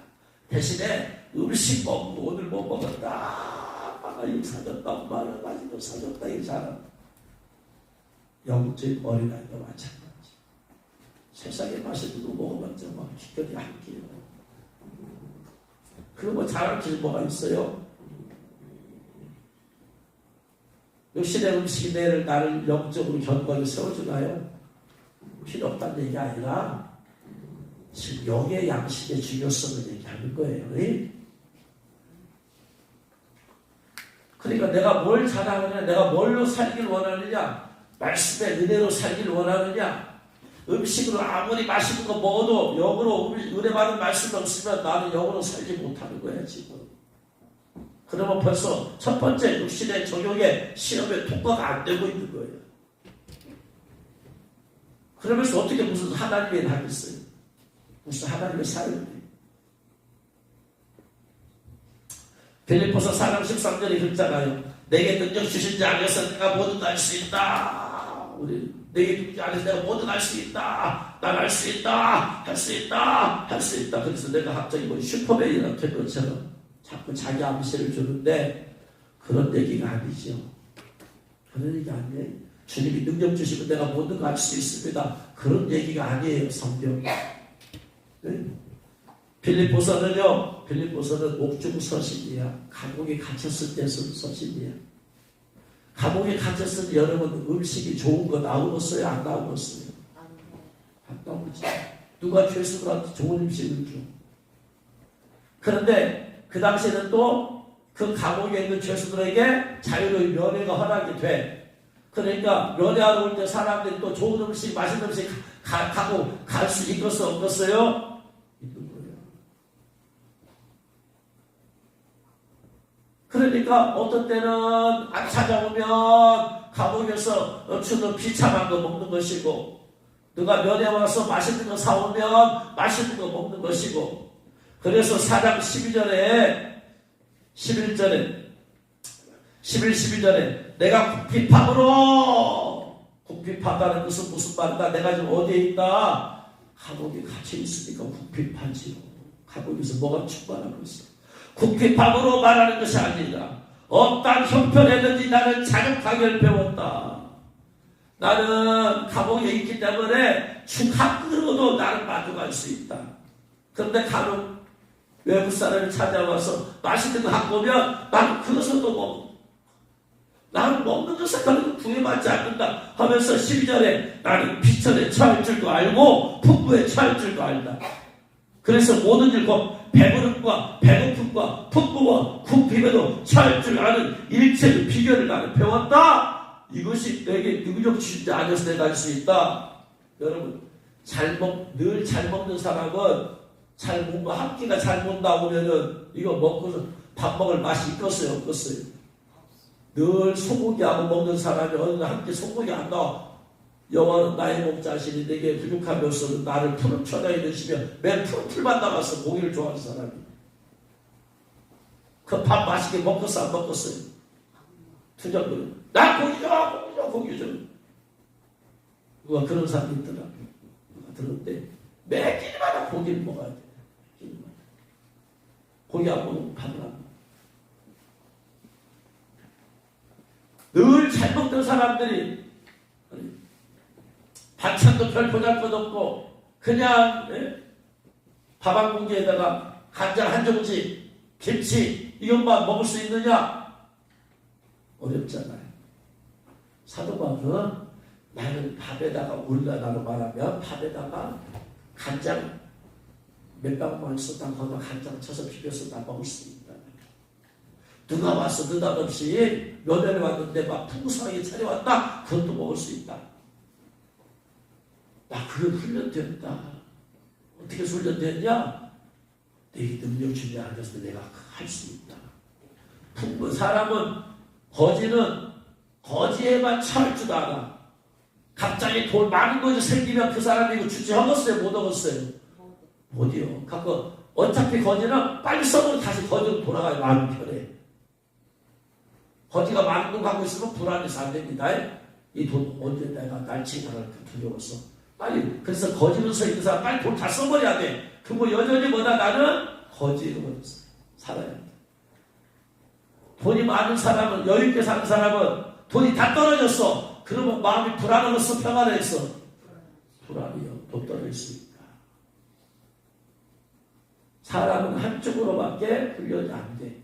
대신에 음식 먹고 오늘 뭐 먹었다. 엄마가 이거 사줬다. 엄마가 맛있는 거 사줬다. 이거 잘한다. 영적 어린아이도 마찬가지. 세상에 맛있는 거 먹어봤자 막 기껏이 한 끼요. 그런 거 잘할 줄 뭐가 있어요? 역시내 음식이 나를 영적으로 견고하게 세워주나요? 필요 없다는 얘기 아니라 지금 영의 양식의 중요성을 얘기하는 거예요. 그러니까 내가 뭘 잘하느냐, 내가 뭘로 살길 원하느냐, 말씀의 은혜로 살길 원하느냐, 음식으로 아무리 맛있는 거 먹어도 영으로 은혜 받은 말씀 없으면 나는 영으로 살지 못하는 거야 지금. 그러면 벌써 첫 번째 육신의 적용에 시험에 통과가 안 되고 있는 거예요. 그러면서 어떻게 무슨 하나님의 일을 하겠어요? 무슨 하나님의 사역을 해요? 빌립보서 4장 13절에 그랬잖아요. 내게 능력 주신 자 안에서 내가 뭐든 할 수 있다. 우리 내게 능력 안에서 내가 뭐든 할 수 있다. 난 할 수 있다. 할 수 있다. 할 수 있다. 그래서 내가 갑자기 뭐 슈퍼맨이나 될 것처럼 자꾸 자기 암시를 주는데 그런 얘기가 아니죠. 그런 얘기 아니에요. 주님이 능력 주시면 내가 뭐든 할 수 있습니다. 그런 얘기가 아니에요. 성경. 네? 빌립보서는 옥중 서신이야. 감옥에 갇혔을 때 쓴 서신이야. 감옥에 갇혔을 때 여러분 음식이 좋은 거 나오겠어요? 안 나오겠어요? 안 나오지. 누가 죄수들한테 좋은 음식을 줘. 그런데 그 당시에는 또 그 감옥에 있는 죄수들에게 자유로운 면회가 허락이 돼. 그러니까 면회하러 올 때 사람들이 또 좋은 음식, 맛있는 음식 가고 갈 수 있겠어요? 없겠어요? 있는 거예요. 그러니까 어떤 때는 안 찾아오면 감옥에서 주는 비참한 거 먹는 것이고, 누가 면회 와서 맛있는 거 사오면 맛있는 거 먹는 것이고, 그래서 4장 11절에 내가 궁핍하다는 것은 무슨 말이다? 내가 지금 어디에 있다? 감옥에 갇혀 있으니까 궁핍하지요. 감옥에서 뭐가 충만하고 있어? 궁핍함으로 말하는 것이 아니라 어떤 형편에든지 나는 자격하기를 배웠다. 나는 감옥에 있기 때문에 죽학으로도 나를 만족할 수 있다. 그런데 간혹 외국 사람이 찾아와서 맛있는 거 갖고 오면 나는 그것도 먹어. 나는 먹는 것에 그런 구애받지 않는다 하면서 12절에 나는 비천에 처할 줄도 알고 풍부에 처할 줄도 알다. 그래서 모든 일과 배부름과 배고픔과 풍부와 궁핍에도 처할 줄 아는 일체의 비결을 나는 배웠다. 이것이 내게 능력 주신 자 안에서 내가 할 수 있다. 여러분 늘 잘 먹는 사람은 잘 뭔가 한 끼가 잘 못 나오면은 이거 먹고서 밥 먹을 맛이 있겠어요? 없겠어요? 늘 소고기하고 먹는 사람이 어느 한 끼 소고기 안 나와. 여호와는 나의 몸 자신이 내게 부족하면서 나를 푸른 초장에 드시면 맨 푸른 풀만 남았어. 고기를 좋아하는 사람이. 그 밥 맛있게 먹겠어? 안 먹겠어요? 투정들. 나 고기 좋아! 고기 좋아! 누가 그런 사람이 있더라. 누가 들었대. 매 끼니마다 고기를 먹어야 돼. 고기 안 먹으면 밥을 안 먹어. 늘 잘 먹던 사람들이 반찬도 별 보잘것없고 그냥 밥 한 공기에다가 간장 한 종지, 김치 이것만 먹을 수 있느냐? 어렵잖아요. 사도 바울은 나는 밥에다가 우리나라로 말하면 밥에다가 간장 몇 방울만 있었다 거기다 간장 쳐서 비벼서 다 먹을 수 있다. 누가 와서 느닷없이 면회를 왔는데 막 풍성하게 차려왔다. 그것도 먹을 수 있다. 나 그게 훈련된다. 어떻게 훈련됐냐? 내 능력 주님 안에서 내가 할 수 있다. 사람은 거지에만 처할 줄 알아. 갑자기 돈 많은 것이 생기면 그 사람이 이거 주지 하겠어요? 못 하겠어요? 못이요. 갖고 어차피 거지는 빨리 써도 다시 거지로 돌아가요. 마음 편해. 거지가 만국하고 있으면 불안해서 안 됩니다. 이 돈 언제 내가 날치기할까 두려워서. 빨리, 그래서 거지로 서 있는 사람 빨리 돈 다 써버려야 돼. 그리고 여전히 뭐다 나는 거지로 살아야 돼. 돈이 많은 사람은, 여유있게 사는 사람은 돈이 다 떨어졌어. 그러면 마음이 불안하겠어, 평안했어? 불안이요. 돈 떨어졌으니까. 사람은 한쪽으로밖에 훈련이 안 돼.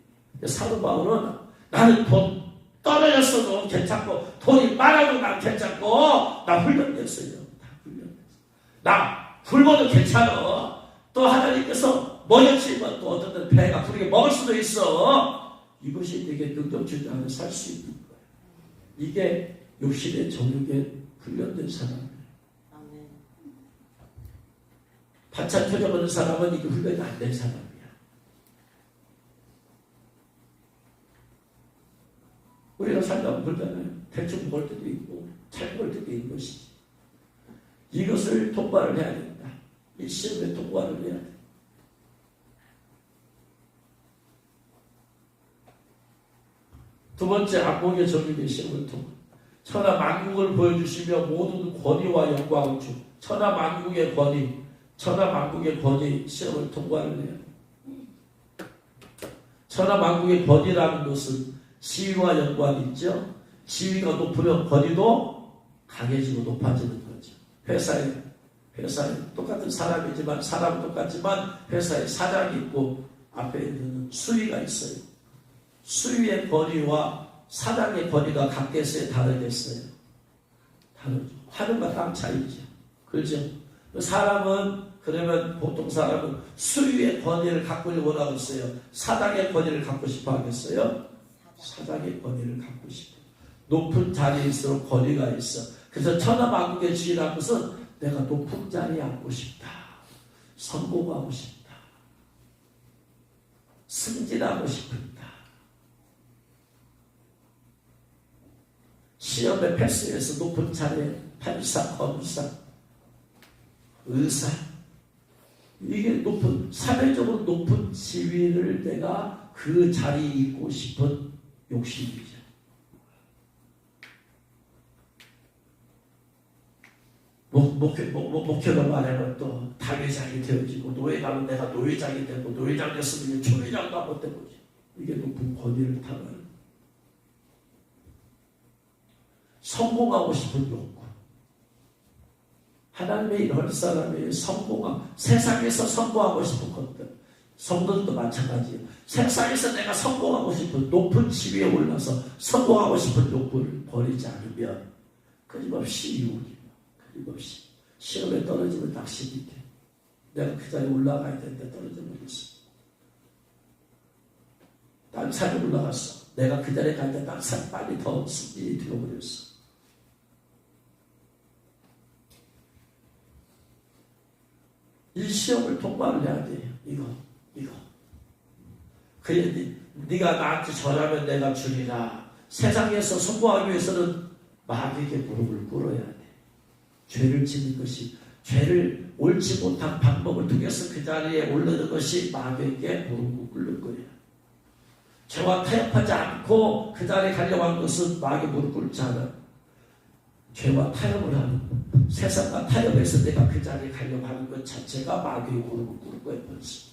사도 바울은 나는 돈 떨어졌어도 괜찮고 돈이 많아도 난 괜찮고 나 훈련됐어요. 다 훈련됐어. 나 굶어도 괜찮아. 또 하나님께서 먹여주면 또 어떤 때는 배가 부르게 먹을 수도 있어. 이것이 되게 능동주의 안에 살 수 있는 거예요. 이게 욕심의 정욕에 훈련된 사람이에요. 반찬 터져버린 사람은 이게 훈련이 안 된 사람이야. 우리가 살다 보면 대충 먹을 때도 있고 잘 먹을 때도 있는 것이지. 이것을 통과를 해야 된다. 이 시험에 통과를 해야 돼. 두 번째, 악몽의 정욕의 시험을 통과. 천하 만국을 보여주시며 모든 권위와 영광을 주. 천하 만국의 권위, 천하 만국의 권위 시험을 통과를 해야 돼. 천하 만국의 권위라는 것은 지위와 연관이 있죠. 지위가 높으면 권위도 강해지고 높아지는 거죠. 회사에 똑같은 사람이지만 사람은 똑같지만 회사에 사장이 있고 앞에 있는 수위가 있어요. 수위의 권위와 사장의 권위가 같겠어요? 다르겠어요? 다르죠. 하늘과 땅 차이죠. 그렇죠? 사람은 그러면 보통 사람은 수위의 권위를 갖고를 원하겠어요? 사장의 권위를 갖고 싶어 하겠어요? 사장의 권위를 갖고 싶어. 높은 자리에 있을수록 권위가 있어. 그래서 천하만국의 주의라는 것은 내가 높은 자리에 앉고 싶다. 성공하고 싶다. 승진하고 싶다. 시험에 패스해서 높은 자리에 판사, 검사, 의사, 이게 높은, 사회적으로 높은 지위를 내가 그 자리에 있고 싶은 욕심이죠. 목회로 말하면 또 당회장이 되어지고, 노예 가면 내가 노회장이 되고, 노회장 됐으면 초회장도 한번 되고지. 이게 높은 권위를 타는 성공하고 싶은 욕구. 하나님의 이런 사람이 세상에서 성공하고 싶은 것들. 성도들도 마찬가지예요. 세상에서 내가 성공하고 싶은 높은 지위에 올라서 성공하고 싶은 욕구를 버리지 않으면 끊임없이 유혹이고, 끊임없이 시험에 떨어지면 낙심 밑에 내가 그 자리에 올라가야 되는데 떨어져 버렸어. 딴 산에 올라갔어. 내가 그 자리에 갈 때 딴 산 빨리 더 승진이 되어버렸어. 이 시험을 통과를 해야 돼요. 이거. 그래, 네가 나한테 절하면 내가 주리라. 세상에서 성공하기 위해서는 마귀에게 무릎을 꿇어야 돼. 죄를 짓는 것이, 죄를 옳지 못한 방법을 통해서 그 자리에 오르는 것이 마귀에게 무릎을 꿇는 거예요. 죄와 타협하지 않고 그 자리에 가려고 하는 것은 마귀 무릎 꿇지 않아. 죄와 타협을 하는, 세상과 타협해서 내가 그 자리에 가려고 하는 것 자체가 마귀의 무릎을 꿇는 거예요. 벌써.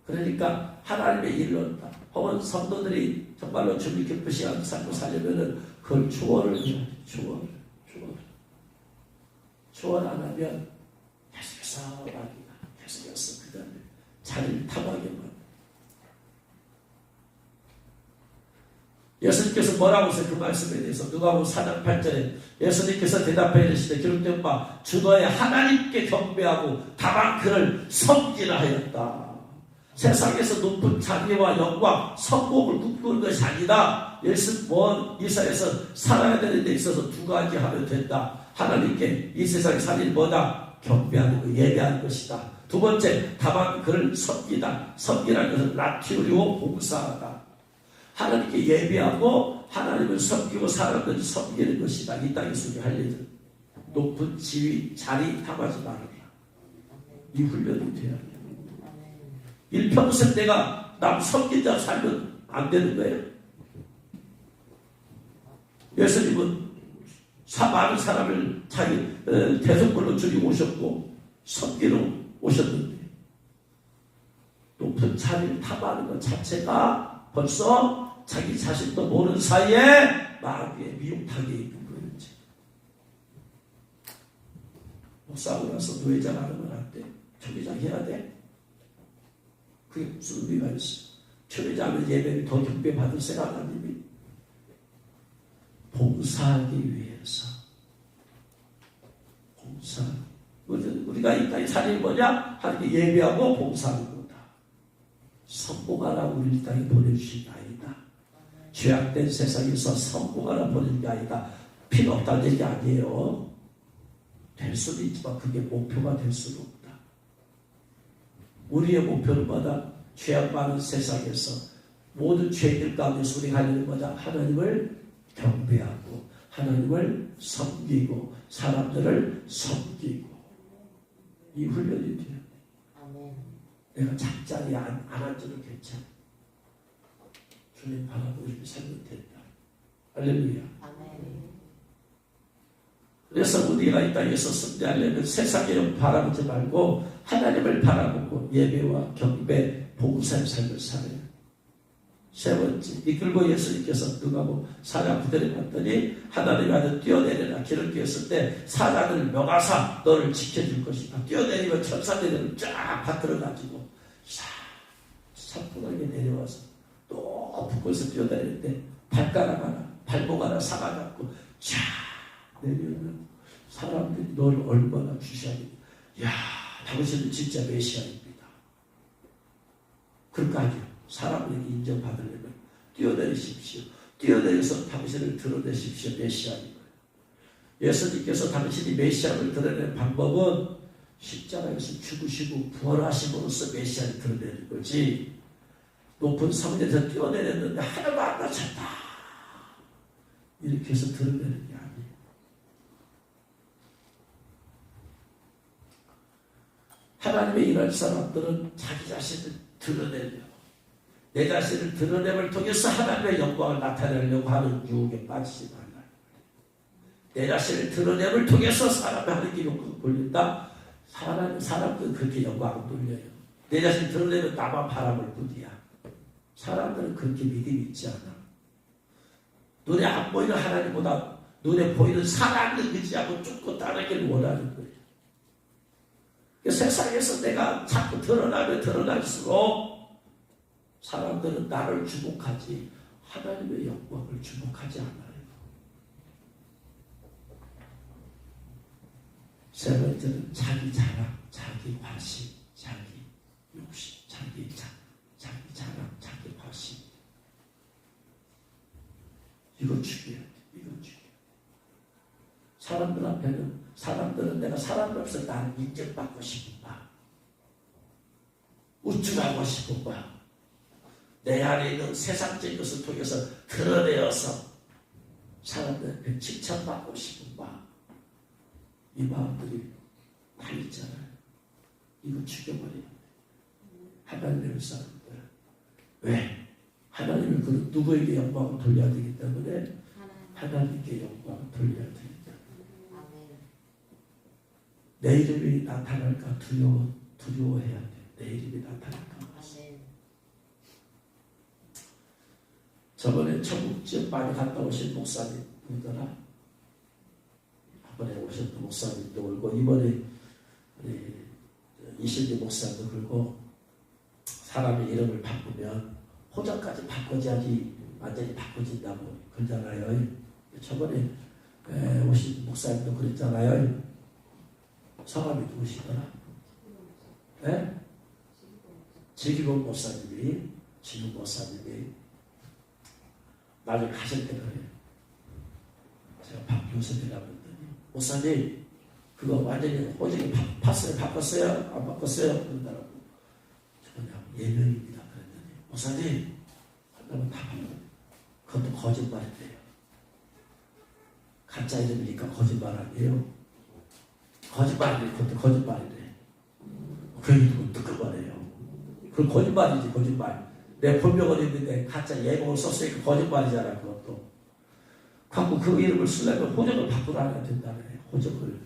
그러니까 하나님의 일로 혹은 성도들이 정말로 주님 기쁘시 하는 삶을 살려면은 그걸 추월을 해야 돼. 추월 안 하면 계속해서 마귀가 계속해서 그 다음에 자리를 탐하게 만들어. 예수님께서 뭐라고 하세요? 그 말씀에 대해서 누가복음 4장 8절에 예수님께서 대답해 이르시되 기록된 바 주 너의 하나님께 경배하고 다만 그를 섬기라 하였다. 세상에서 높은 자리와 영광, 성공을 꿈꾸는 것이 아니다. 이 세상에서 살아야 되는 데 있어서 두 가지 하면 된다. 하나님께 이 세상에 살인 뭐다? 경배하는 것, 예배하는 것이다. 두 번째, 다만 그를 섬기다. 섬기라는 것은 라티오리오 봉사하다. 하나님께 예배하고 하나님을 섬기고 사람들을 섬기는 것이다. 이 땅에 소개할 일은 높은 지위, 자리 탐하지 말아라. 이 훈련이 돼야 돼. 일평생 내가 남 섬긴 자 살면 안 되는 거예요. 예수님은 많은 사람을 자기 대속물로 줄이고 오셨고 섬기러 오셨는데 높은 자리를 탐하는 것 자체가 벌써 자기 자신도 모르는 사이에 마귀의 미혹하게 있는 거예요. 목사하고 나서 노회장 하는 건 안 돼. 초회장 해야 돼. 그게 무슨 의미가 있어. 초회장은 예배를 더 경배받을 생각 아닙니까? 봉사하기 위해서. 봉사. 우리가 이 땅에 살이 뭐냐? 하나님께 예배하고 봉사하는 거다. 성공하라고 우리 이 땅에 보내주신 게 아니다. 죄악된 세상에서 성공하라 보내는 게 아니다. 필요 없다는 얘기 아니에요. 될 수도 있지만 그게 목표가 될 수는 없다. 우리의 목표는 뭐다? 죄악 많은 세상에서 모든 죄들 가운데서 우리가 하려는 뭐다? 하나님을 경배하고 하나님을 섬기고 사람들을 섬기고 이 훈련이 돼야 돼. 내가 잠자리에 안 앉아도 괜찮아. 주님 바라보고 이렇게 살면 된다. 할렐루야. 그래서 우리가 이 땅에서 승리하려면 세상을 바라보지 말고 하나님을 바라보고 예배와 경배, 봉사의 삶을 살아요. 세 번째, 이끌고 예수님께서 누가복음 4장 9절에 봤더니 하나님의 아들 뛰어내려라 기름 끼었을 때 사자들을 명하사 너를 지켜줄 것이다. 뛰어내리면 천사들을 쫙 받들어가지고 사뿐하게 내려와서 높은 곳에서 뛰어내릴 때 발가락 하나, 발목 하나 사가잡고 쫙 내려오면 사람들이 너를 얼마나 주시하겠냐. 야, 당신은 진짜 메시아입니다. 그까지 사람들에게 인정받으려면 뛰어내리십시오. 뛰어내려서 당신을 드러내십시오. 메시아입니다. 예수님께서 당신이 메시아를 드러내는 방법은 십자가에서 죽으시고 부활하심으로써 메시아를 드러내는 거지. 높은 성전에서 뛰어내렸는데 하나도 안 다쳤다. 이렇게 해서 드러내는 게 아니에요. 하나님의 일할 사람들은 자기 자신을 드러내려고 내 자신을 드러냄을 통해서 하나님의 영광을 나타내려고 하는 유혹에 빠지지 말라. 내 자신을 드러냄을 통해서 사람의 하나님께 영광을 돌린다. 사람들은 그렇게 영광을 돌려요. 내 자신을 드러내면 나만 바람을 뿐이야. 사람들은 그렇게 믿음이 있지 않아. 눈에 안 보이는 하나님보다 눈에 보이는 사람을 의지하고 쫓고 따르기를 원하는 거예요. 세상에서 내가 자꾸 드러나면 드러날수록 사람들은 나를 주목하지 하나님의 영광을 주목하지 않아요. 세 번째는 자기 자랑, 자기 과시, 자기 욕심, 자기 자랑, 자기 과시. 이거 중요해요. 이거 중요해요. 사람들 앞에는 사람들은 내가 사람들 앞에서 나를 인정받고 싶은 바, 우쭐하고 싶은 바, 내 안에 있는 세상적인 것을 통해서 드러내어서 사람들한테 칭찬받고 싶은 바, 이 마음들이 다 있잖아요. 이거 죽여버려야 돼. 하나님의 사람들. 왜? 하나님을 그 누구에게 영광을 돌려야 되기 때문에 하나님께 영광을 돌려야 됩니다. 내 이름이 나타날까 두려워해야 돼. 내 이름이 나타날까. 저번에 천국 지역 많이 갔다 오신 목사님 누구더라? 한번에 오셨던 목사님도 그러고 이번에 이실기 목사님도 그러고 사람의 이름을 바꾸면 호적까지 바꿔야지 완전히 바꿔진다고 그러잖아요. 저번에 오신 목사님도 그랬잖아요. 성함이 누구시더라? 네? 지기본 목사님이 나중에 가실 때 그래요. 제가 박교섭이라고 했더니 목사님 그거 완전히 호적이 바꿨어요? 안 바꿨어요? 그러더라고. 그냥 예명입니다. 그랬더니 목사님 한다면 다 바꿔요. 그것도 거짓말인데요. 가짜 이름이니까 거짓말 아니에요. 거짓말이래. 그것도 거짓말이래. 그 얘기도 뜨끔하네요. 그건 거짓말이지. 거짓말. 내 본명을 했는데 가짜 예명을 썼으니까 거짓말이잖아. 그것도 갖고 그 이름을 쓰려면 호적을 바꾸라 된다네. 호적을.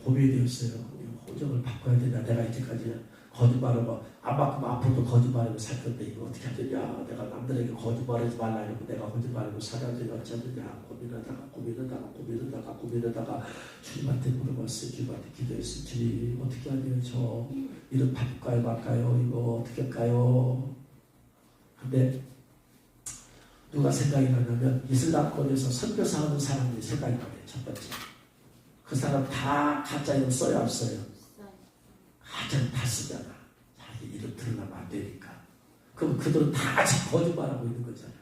고민이 되었어요. 호적을 바꿔야 된다. 내가 이제까지 거짓말하고 안 바꾸면 앞으로도 거짓말하고 살 건데 이거 어떻게 하느냐. 내가 남들에게 거짓말하지 말라 이러고 내가 거짓말하고 살아야지 어쩌느냐. 고민하다가 주님한테 물어봤어요. 주님한테 기도했어요. 주님 어떻게 하냐. 저 이름 바꿀까요 말까요. 이거 어떻게 할까요. 근데 누가 생각이 나냐면 이슬람권에서 선교사 하는 사람들이 생각이 나요. 첫 번째. 그 사람 다 가짜 이름 써요 안 써요? 가짜는 다 쓰잖아. 자기 이름 드러나면 안 되니까. 그럼 그들은 다 같이 거짓말하고 있는 거잖아.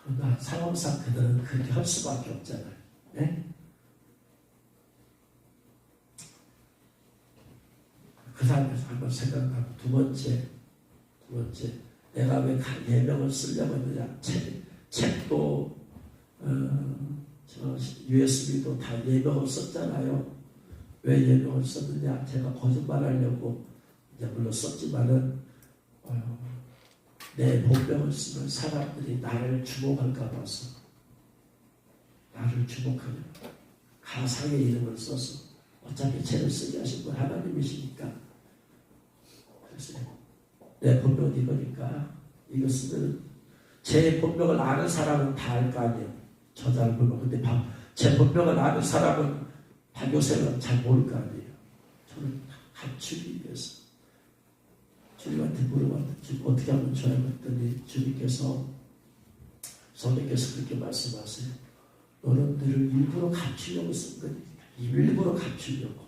그러나 상황상 그들은 그렇게 할 수밖에 없잖아요. 네? 그 사람에서 한번 생각하고 두 번째 내가 왜 예명을 쓰려고 했느냐. 책도 USB도 다 예명을 썼잖아요. 왜 예명을 썼느냐. 제가 거짓말하려고 이제 물론 썼지만은 내 본명을 쓰면 사람들이 나를 주목할까 봐서 나를 주목하면 가상의 이름을 써서 어차피 죄를 쓰게 하신 분 하나님이시니까 그래서 내 본명은 이거니까 이거 쓰면 제 본명을 아는 사람은 다 알 거 아니에요. 저자를 보면. 근데 제 본명을 아는 사람은 요새는 잘 모를 거 아니에요. 저는 감추기 위해서 주님한테 물어봤더니 주님 어떻게 하면 좋아요? 했더니 주님께서 성령께서 그렇게 말씀하세요. 너는 너를 일부러 감추려고 쓴 거니까. 일부러 감추려고.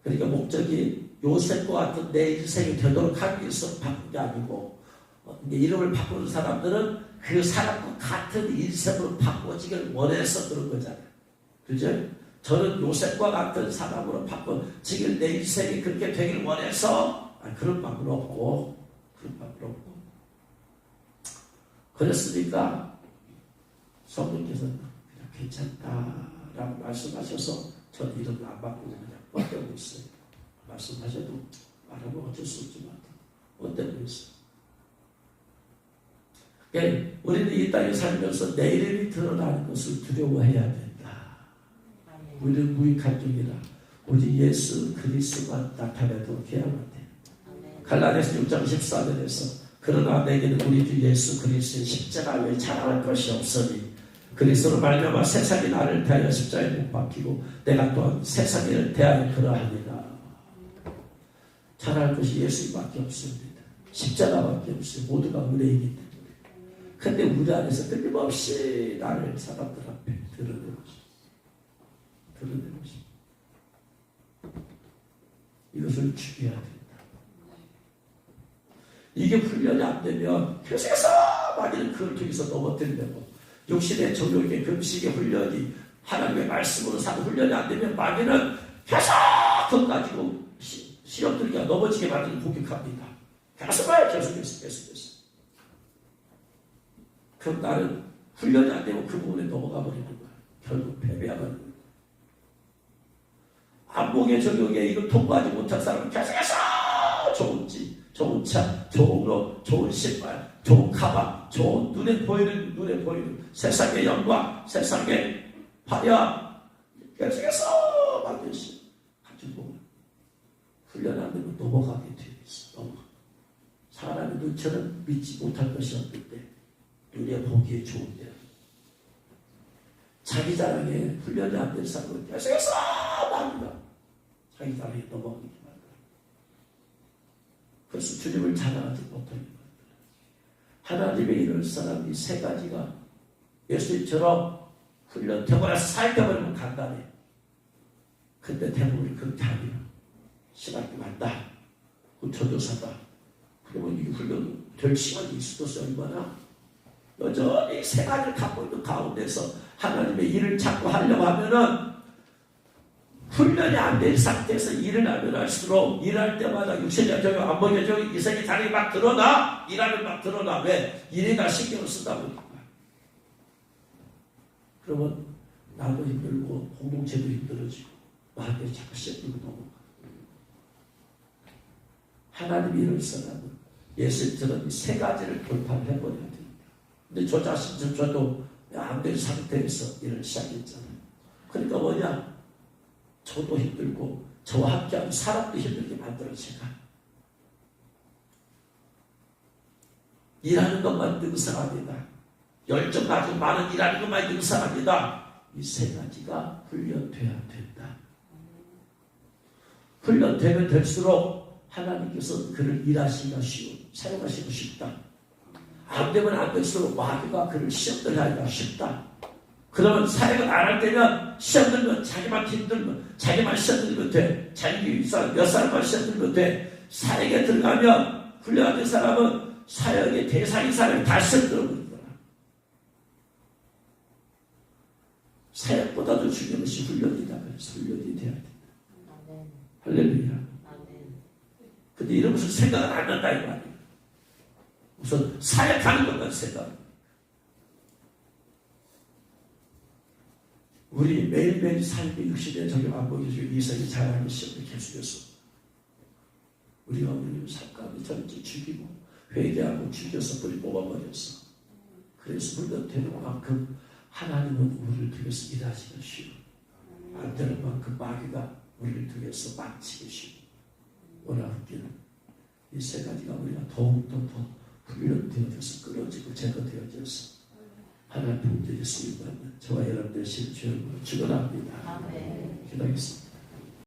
그러니까 목적이 요셉과 같은 내 인생이 되도록 하기 위해서 바꾼 게 아니고 이름을 바꾸는 사람들은 그 사람과 같은 인생으로 바꿔지길 원해서 그런 거잖아요. 그죠? 저는 요셉과 같은 사람으로 바꿔지길 내 인생이 그렇게 되길 원해서 그런 마음은 없고 그랬으니까 성령께서는 그냥 괜찮다라고 말씀하셔서 저는 이름을 안 바꾸고 그냥 뻗대고 있어요. 말씀하셔도 말하면 어쩔 수 없지만 뻗대고 있어요. 그러니까 우리는 이 땅에 살면서 내 이름이 드러나는 것을 두려워해야 된다. 우리는 무익한 종이라 오직 예수 그리스도만 나타내도록 해야만 돼. 갈라디아서 6장 14절에서 그러나 내게는 우리 주 예수 그리스도의 십자가 외에 자랑할 것이 없으니 그리스도로 말미암아 세상이 나를 대하여 십자가에 못 박히고 내가 또한 세상을 대하여 그러하니라. 자랑할 것이 예수님밖에 없습니다. 십자가밖에 없어요. 모두가 은혜이기 때문에. 근데 우리 안에서 끊임없이 나를 사람들 앞에 드러내고 싶어. 이것을 죽여야 된다. 이게 훈련이 안 되면 계속해서 마귀는 그걸 통해서 넘어뜨리려고 육신의 정욕의 금식의 훈련이 하나님의 말씀으로 사는 훈련이 안 되면 마귀는 계속 그거 가지고 시험 들기가 넘어지게 만들고 공격합니다. 계속해서. 그럼 나는 훈련이 안 되고 그 부분에 넘어가 버리는 거야. 결국 패배하는 거야. 안목의 정욕에 이걸 통과하지 못한 사람은 계속해서 좋은 집, 좋은 차, 좋은 옷, 좋은 신발, 좋은 가방, 좋은 눈에 보이는 세상의 영광, 세상의 화려함 계속해서 만들시 가지고 훈련 안 되면 넘어가게 돼 있어. 사람의 눈처럼 믿지 못할 것이 없는데 눈에 보기에 좋은데 자기 자랑에 훈련이 안 된 사람은 계속해서 만든다. 자기 자랑에 넘어가게 만들어. 그래서 주님을 자랑하지 못하게 만들어. 하나님의 이룰 사람이 세 가지가 예수님처럼 훈련되고 나서 살펴버리면 간단해. 근데 대부분이 그렇게 아니야. 신학교 간다. 전도사다. 그러면 이 훈련 될 시간이 있어도 얼마나 여전히 세 가지를 갖고 있는 가운데서 하나님의 일을 자꾸 하려고 하면은 훈련이 안 된 상태에서 일을 하면 할수록 일할 때마다 육체적 적용 안 먹여져 이생의 자리가 막 드러나. 일하면 막 드러나. 왜? 일에다 신경을 쓰다 보니까. 그러면 나도 힘들고 공동체도 힘들어지고 마음이 자꾸 쎄들고 넘어가. 하나님이 이룰 사람은 예수님처럼 이 세 가지를 돌파를 해버려야 됩니다. 근데 저 자신조차도 안 된 상태에서 일을 시작했잖아요. 그러니까 뭐냐? 저도 힘들고 저와 함께하는 사람도 힘들게 만들어 제가. 일하는 것만 능사합니다. 열정 가지고 많은 일하는 것만 능사합니다. 이 세 가지가 훈련돼야 된다. 훈련되면 될수록 하나님께서 그를 일하시기가 쉬워, 사용하시고 싶다. 안 되면 안 될수록 마귀가 그를 시험 들게 하기가 쉽다. 그러면 사역을 안 할 때면 시험 들면 자기만 힘들면 자기만 시험 들면 돼. 자기 몇 사람만 시험 들면 돼. 사역에 들어가면 훈련된 사람은 사역의 대상인 사람이 다 시험 들어버린 거야. 사역보다도 중요한 것이 훈련이다. 그래서 훈련이 돼야 된다. 할렐루야. 근데 이런 것을 생각을 안 한다 이 말이에요. 우선 사역하는 것만 생각. 우리 매일매일 삶의 60에 적용 안 보여주고 이성이 자라는 시험을 계속해서 우리가 우리 삶 가운데 전체 죽이고 회개하고 죽여서 뿌리 뽑아버렸어. 그래서 훈련되는 만큼 하나님은 우리를 통해서 일하시기 쉬워. 안 되는 만큼 마귀가 우리를 통해서 망치기 쉬워. 원하기는 이 세 가지가 우리가 더욱더 더 훈련되어져서 끌어지고 제거되어져서 하나님 품들이 쓰임받는 저와 여러분들의 실주를 축원합니다. 기도하겠습니다.